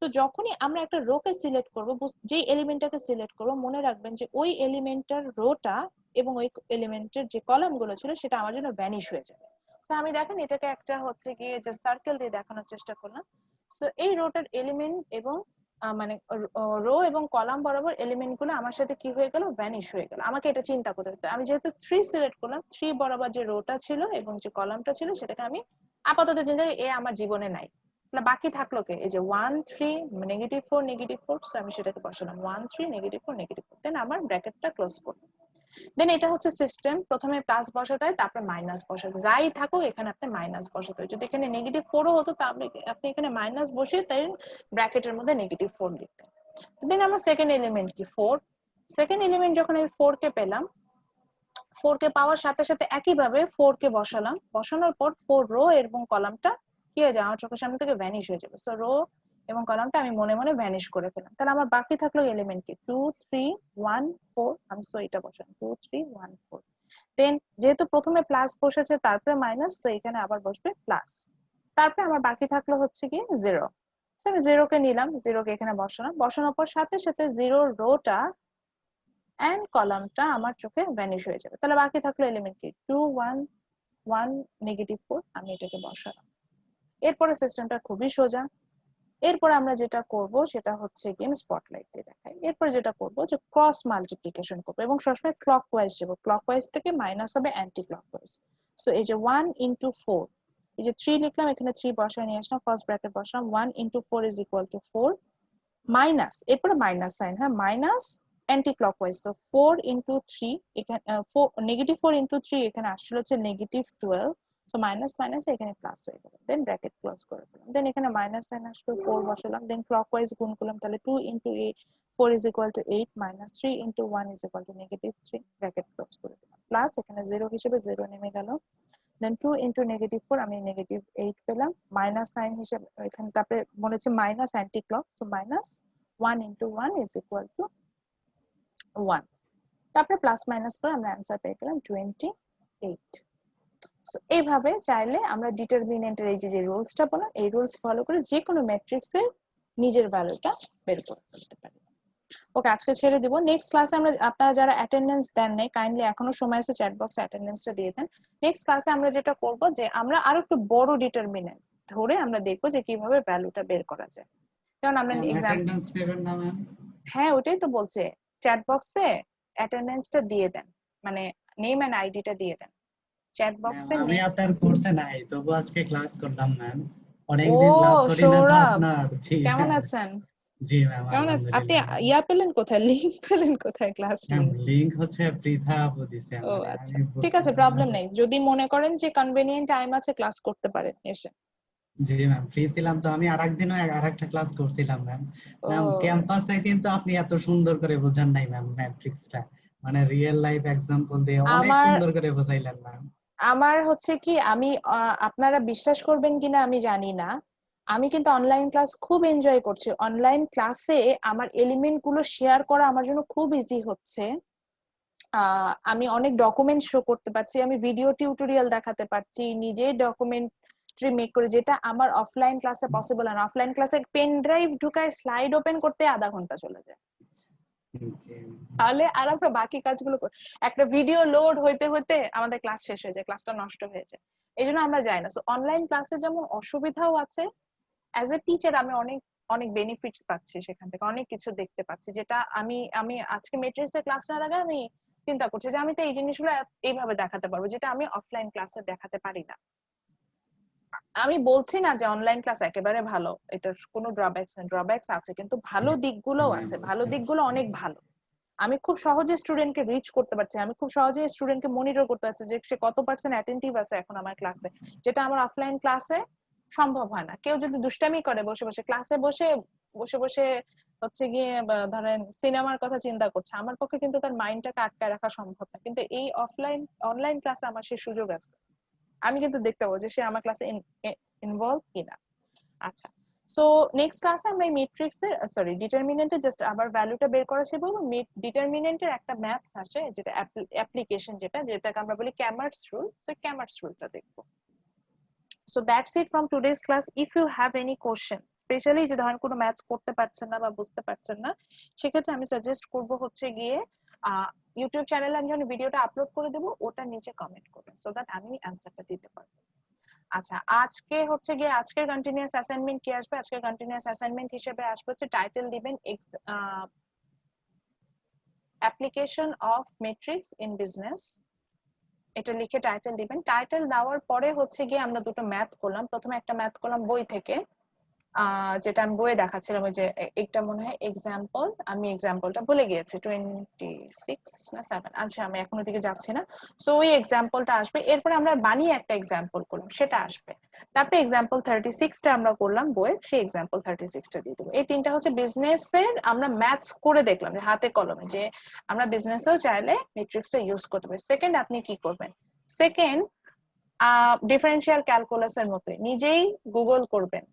A: তো যখনই আমরা একটা রোকে সিলেক্ট করব, যে এলিমেন্টটাকে সিলেক্ট করব, মনে রাখবেন যে ওই এলিমেন্টটার রোটা এবং ওই এলিমেন্টের যে কলাম গুলো ছিল সেটা আমার জন্য ভ্যানিশ হয়ে যাবে। সো আমি দেখেন এটাকে একটা হচ্ছে গিয়ে যে সার্কেল দিয়ে দেখানোর চেষ্টা করলাম। সো এই রোটার এলিমেন্ট এবং মানে রো এবং কলাম বরাবর এলিমেন্ট গুলো আমার সাথে কি হয়ে গেল, ভ্যানিশ হয়ে গেল। আমাকে এটা চিন্তা করতে হবে। আমি যেহেতু 3 সিলেক্ট করলাম, 3 বরাবর যে রোটা ছিল এবং যে কলামটা ছিল সেটাকে আমি আপাতত চিন্তা করি এ আমার জীবনে নাই। বাকি থাকলো কে, এই যে 1 3 -4 -4, সো আমি সেটাকে বসালাম 1 3 -4 -4, দেন আমার ব্র্যাকেটটা ক্লোজ করব। দেন এটা হচ্ছে সিস্টেম, প্রথমে প্লাস বসাতে হয় তারপরে মাইনাস বসাতে, যাই থাকুক এখানে আপনি মাইনাস বসাতে হয়। যদি এখানে -4ও হতো তাহলে আপনি এখানে মাইনাস বসিয়ে তাই ব্র্যাকেটের মধ্যে -4 লিখতেন। দেন আমার সেকেন্ড এলিমেন্ট কি 4, সেকেন্ড এলিমেন্ট যখন আমি 4 কে পেলাম, 4 কে পাওয়ার সাথে সাথে একইভাবে 4 কে বসালাম, বসানোর পর 4 রো এবং কলামটা কি হয়ে যায়, আমার চোখের সামনে থেকে ভ্যানিশ হয়ে যাবে। সো রো এবং কলামটা আমি মনে মনে ভ্যানিশ করে ফেলাম। তাহলে আমার বাকি থাকলো এলিমেন্ট কি 2 3 1 4, আমি সো এটা বসালাম 2 3 1 4। দেন যেহেতু প্রথমে প্লাস বসেছে তারপরে মাইনাস, তো এখানে আবার বসবে প্লাস। তারপরে আমার বাকি থাকলো হচ্ছে কি 0, সো আমি 0 কে নিলাম, 0 কে এখানে বসালাম, বসানোর পর সাথে সাথে 0 রোটা এন্ড কলামটা আমার চোখে ভ্যানিশ হয়ে যাবে। তাহলে বাকি থাকলো এলিমেন্ট কি 2 1 1 -4, আমি এটাকে বসালাম। এরপরে সিস্টেমটা খুবই সোজা। এরপর আমরা যেটা করব সেটা হচ্ছে কি আমি স্পটলাইট দিয়ে দেখাই। এরপর যেটা করব যে ক্রস মাল্টিপ্লিকেশন করব এবং সবসময় ক্লকওয়াইজ যাব, ক্লকওয়াইজ থেকে মাইনাস হবে অ্যান্টি ক্লকওয়াইজ। সো এই যে 1 * 4, এই যে 3 লিখলাম, এখানে 3 বসায় নিয়ে আসলাম, ফার্স্ট ব্র্যাকেট বসালাম, 1 * 4 = 4, মাইনাস, এরপরে মাইনাস সাইন, হ্যাঁ মাইনাস অ্যান্টি ক্লকওয়াইজ। তো 4 * 3 এখানে -4 * 3 এখানে আসছিল হচ্ছে -12, সো মাইনাস মাইনাস এখানে প্লাস হয়ে গেল, দেন ব্র্যাকেট ক্লোজ করে দিলাম। দেন এখানে মাইনাস সাইন আসলো, 4 বসালাম, দেন ক্লকওয়াইজ গুণ করলাম, তাহলে 2 * 4 = 8 - 3 * 1 = -3, ব্র্যাকেট ক্লোজ করে দিলাম। প্লাস এখানে 0 হিসেবে 0 নেমে গেল, দেন 2 * -4 আমি -8 পেলাম, মাইনাস সাইন হিসেবে এখানে তারপরে বলেছে minus anti clock, so minus 1 * 1 = 1, তারপরে প্লাস মাইনাস করে আমরা অ্যান্সার পেয়ে গেলাম 28। সো এইভাবে চাইলে আমরা ডিটারমিনেন্টের এই যে রুলসটা বললাম এই রুলস ফলো করে যে কোনো ম্যাট্রিক্সের নিজের ভ্যালুটা বের করে ফেলতে পারি। ওকে আজকে ছেড়ে দিব, নেক্সট ক্লাসে আমরা, আপনারা যারা অ্যাটেন্ডেন্স দেন নাই কাইন্ডলি এখনো সময় আছে চ্যাট বক্সে অ্যাটেন্ডেন্সটা দিয়ে দেন। নেক্সট ক্লাসে আমরা যেটা করব যে আমরা আরো একটু বড় ডিটারমিনেন্ট ধরে আমরা দেখবো যে কিভাবে ভ্যালুটা বের করা যায়। কারণ আমরা এক্সাম,
F: অ্যাটেন্ডেন্স নেবেন না ম্যাম?
A: হ্যাঁ ওটাই তো বলছে, চ্যাট বক্সে অ্যাটেন্ডেন্সটা দিয়ে দেন, মানে নেম এন্ড আইডিটা দিয়ে দেন, চ্যাট বক্সে
F: আমি আপনার কোর্সে নাই, তবু আজকে ক্লাস করলাম ম্যাম।
A: ও
F: অনেকদিন ক্লাস করি না তো
A: সৌরভ,
F: আপনার। জি
A: কেমন
F: ম্যাম।
A: আছেন?
F: জি ম্যাম,
A: কেমন আপনি
F: আলহামদুলিল্লাহ।
A: ইয়া পেলেন কোথায়, লিংক পেলেন কোথায় ক্লাস
F: ম্যাম
A: লিংক?
F: লিংক হচ্ছে পৃথা আপু দিছে
A: ও
F: আমারে,
A: আচ্ছা,
F: আমি
A: ঠিক আছে,
F: বলছিলাম
A: প্রবলেম
F: যে
A: নেই। যদি মনে করেন যে কনভেনিয়েন্ট টাইম আছে ক্লাস করতে পারেন এসে।
F: জি ম্যাম ফ্রি ছিলাম তো, আমি আরেকদিনও আরেকটা ক্লাস করছিলাম ম্যাম।
A: ও
F: ম্যাম ক্যাম্পাসে কিন্তু আপনি এত সুন্দর করে বোঝান নাই ম্যাম ম্যাট্রিক্সটা, মানে রিয়েল লাইফ এক্সাম্পল দিয়ে অনেক
A: আমার
F: সুন্দর করে বোঝাইলেন ম্যাম।
A: আমার হচ্ছে কি, আমি আপনারা বিশ্বাস করবেন কিনা আমি জানি না, আমি কিন্তু অনলাইন ক্লাস খুব এনজয় করছি। অনলাইন ক্লাসে আমার এলিমেন্ট গুলো শেয়ার করা আমার জন্য খুব ইজি হচ্ছে। আমি অনেক ডকুমেন্ট শো করতে পারছি, আমি ভিডিও টিউটোরিয়াল দেখাতে পারছি, নিজে ডকুমেন্টারি মেক করে, যেটা আমার অফলাইন ক্লাসে পসিবল না। অফলাইন ক্লাসে পেন ড্রাইভ ঢুকায় স্লাইড ওপেন করতে আধা ঘন্টা চলে যায়, তাহলে আর আমরা বাকি কাজগুলো একটা ভিডিও লোড হইতে হইতে আমাদের ক্লাস শেষ হয়ে যায়, ক্লাসটা নষ্ট হয়ে যায়। এই জন্য আমরা যাই না। সো অনলাইন ক্লাসে যেমন অসুবিধাও আছে, অ্যাজ এ টিচার আমি অনেক অনেক বেনিফিটস পাচ্ছি সেখান থেকে, অনেক কিছু দেখতে পাচ্ছি, যেটা আমি আমি আজকে মেট্রিক্সের ক্লাস নেওয়ার আগে আমি চিন্তা করছি যে আমি তো এই জিনিসগুলো এইভাবে দেখাতে পারবো, যেটা আমি অফলাইন ক্লাসে দেখাতে পারি না। আমি বলছি না যে অনলাইন ক্লাস একেবারে ভালো, এটার কোনো ড্রব্যাকস নেই, ড্রব্যাকস আছে, কিন্তু ভালো দিকগুলোও আছে, ভালো দিকগুলো অনেক ভালো। আমি খুব সহজে স্টুডেন্টকে রিচ করতে পারছি, আমি খুব সহজে স্টুডেন্টকে মনিটর করতে পারছি যে সে কত পার্সেন্ট অ্যাটেন্টিভ আছে এখন আমার ক্লাসে, যেটা আমার অফলাইন ক্লাসে সম্ভব হয় না। কেউ যদি দুষ্টামি করে বসে বসে ক্লাসে বসে হচ্ছে গিয়ে ধরেন সিনেমার কথা চিন্তা করছে, আমার পক্ষে কিন্তু তার মাইন্ডটাকে আটকায় রাখা সম্ভব না। কিন্তু এই অনলাইন ক্লাসে আমার সেই সুযোগ আছে, আমি কিন্তু দেখতে পাবো যে সে আমার ক্লাসে ইনভলভ কিনা। আচ্ছা, সো নেক্সট ক্লাসে আমরা ম্যাট্রিক্সের ডিটারমিনেন্টের জাস্ট আবার ভ্যালুটা বের করা শিখবো। ডিটারমিনেন্টের একটা ম্যাথস আছে, যেটা অ্যাপ্লিকেশন, যেটাকে আমরা বলি ক্যামার্স রুল। সো ক্যামার্স রুলটা দেখবো। So that's it from today's class. If you have any question, specially যে ধরেন কোনো ম্যাথস করতে পারছেন না বা বুঝতে পারছেন না, সেক্ষেত্রে আমি সাজেস্ট করব হচ্ছে গিয়ে ইউটিউব চ্যানেলে আমি যখন ভিডিওটা আপলোড করে দেবো ওটা নিচে কমেন্ট করবেন, সো দ্যাট আমি অ্যান্সারটা দিতে পারবো। আচ্ছা, আজকে হচ্ছে গিয়ে আজকের কন্টিনিউয়াস অ্যাসাইনমেন্ট কি আসবে? আজকের কন্টিনিউয়াস অ্যাসাইনমেন্ট হিসেবে আসবে হচ্ছে টাইটেল দিবেন application of matrix in business, এটা লিখে টাইটেল দিবেন। টাইটেল দেওয়ার পরে হচ্ছে গিয়ে আমরা দুটো ম্যাথ করলাম। প্রথমে একটা ম্যাথ করলাম বই থেকে, যেটা আমি বইয়ে দেখাচ্ছিলাম, ওই যে একটা মনে হয় এক্সাম্পল, আমি এক্সাম্পলটা ভুলে গিয়েছি, 26 না 7, আচ্ছা আমি এখন ওদিকে যাচ্ছি না। সো ওই এক্সাম্পলটা আসবে, এরপরে আমরা বানিয়ে একটা এক্সাম্পল করলাম, সেটা আসবে। তারপরে এক্সাম্পল 36টা আমরা করলাম বইয়ের, সেই এক্সাম্পল 36টা দিয়ে দেবো। এই তিনটা হচ্ছে বিজনেসের আমরা ম্যাথস করে দেখলাম যে হাতে কলমে, যে আমরা বিজনেসেও চাইলে ম্যাট্রিক্সটা ইউজ করতে পারি। সেকেন্ড, আপনি কি করবেন? সেকেন্ড, ডিফারেন্সিয়াল ক্যালকুলাসের মতো নিজেই গুগল করবেন,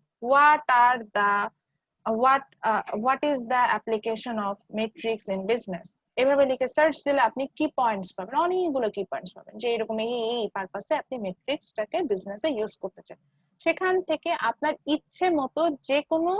A: what is the application of matrix in business, এভাবে লিখে সার্চ দিলে আপনি কি পয়েন্টস পাবেন, অনেকগুলো কি পয়েন্টস পাবেন, যে এরকম এই পারপাসে আপনি ম্যাট্রিক্সটাকে বিজনেসে ইউজ করতে চান। সেখান থেকে আপনার ইচ্ছে মতো যে কোনো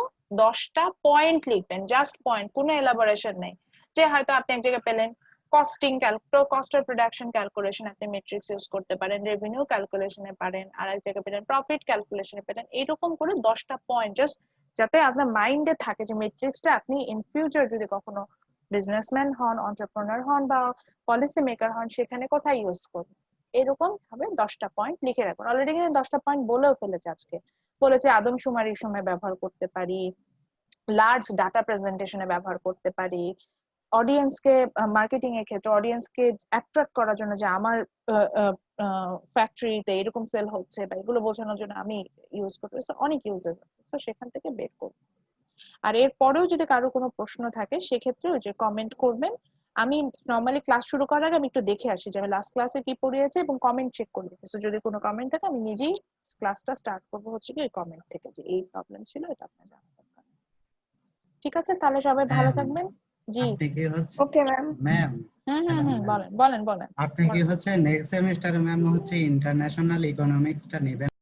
A: 10টা পয়েন্ট লিখবেন, জাস্ট পয়েন্ট, কোনো এলাবোরেশন নেই। যে হয়তো আপনি এক জায়গায় পেলেন কস্ট অফ প্রোডাকশন ক্যালকুলেশন, আপনি ম্যাট্রিক্স ইউজ করতে পারেন, রেভিনিউ ক্যালকুলেশনে পারেন, আর এক জায়গায় পেলেন প্রফিট ক্যালকুলেশনে পেলেন, এরকম করে 10টা পয়েন্ট জাস্ট, যাতে আপনার মাইন্ডে থাকে যে ম্যাট্রিক্সটা আপনি ইন ফিউচার যদি কখনো বিজনেসম্যান হন, এন্টারপ্রেনার হন বা পলিসি মেকার হন, সেখানে কোথায় ইউজ করবেন, এরকম ভাবে 10টা পয়েন্ট লিখে রাখুন। অলরেডি কিন্তু 10টা পয়েন্ট বলেও ফেলেছে আজকে, বলেছে আদমশুমারির সময় ব্যবহার করতে পারি, লার্জ ডাটা প্রেজেন্টেশনে ব্যবহার করতে পারি, অডিয়েন্সকে মার্কেটিং এর ক্ষেত্রে অডিয়েন্সকে অ্যাট্রাক্ট করার জন্য যে আমার ফ্যাক্টরিতে এরকম সেল হচ্ছে বা এগুলো বোঝানোর জন্য আমি ইউজ করতে পারি। অনেক ইউজেস আছে, তো সেখান থেকে বের করব। আর এর পরেও যদি কারো কোনো প্রশ্ন থাকে সেক্ষেত্রে ওই যে কমেন্ট করবেন। আমি নর্মালি ক্লাস শুরু করার আগে আমি একটু দেখে আসি যে আমি লাস্ট ক্লাসে কি পড়িয়েছি এবং কমেন্ট চেক করে দেখি। তো যদি কোনো কমেন্ট থাকে আমি নিজেই ক্লাসটা স্টার্ট করবো হচ্ছে কি কমেন্ট থেকে, যে এই প্রবলেম ছিল, এটা আপনার জানা দরকার। ঠিক আছে, তাহলে সবাই ভালো থাকবেন। জি
F: আপনি কি হচ্ছে
B: ওকে ম্যাম।
F: ম্যাম,
A: বলেন।
F: আপনি কি হচ্ছে নেক্সট সেমিস্টারে ম্যাম হচ্ছে ইন্টারন্যাশনাল ইকোনমিক্সটা নেবেন?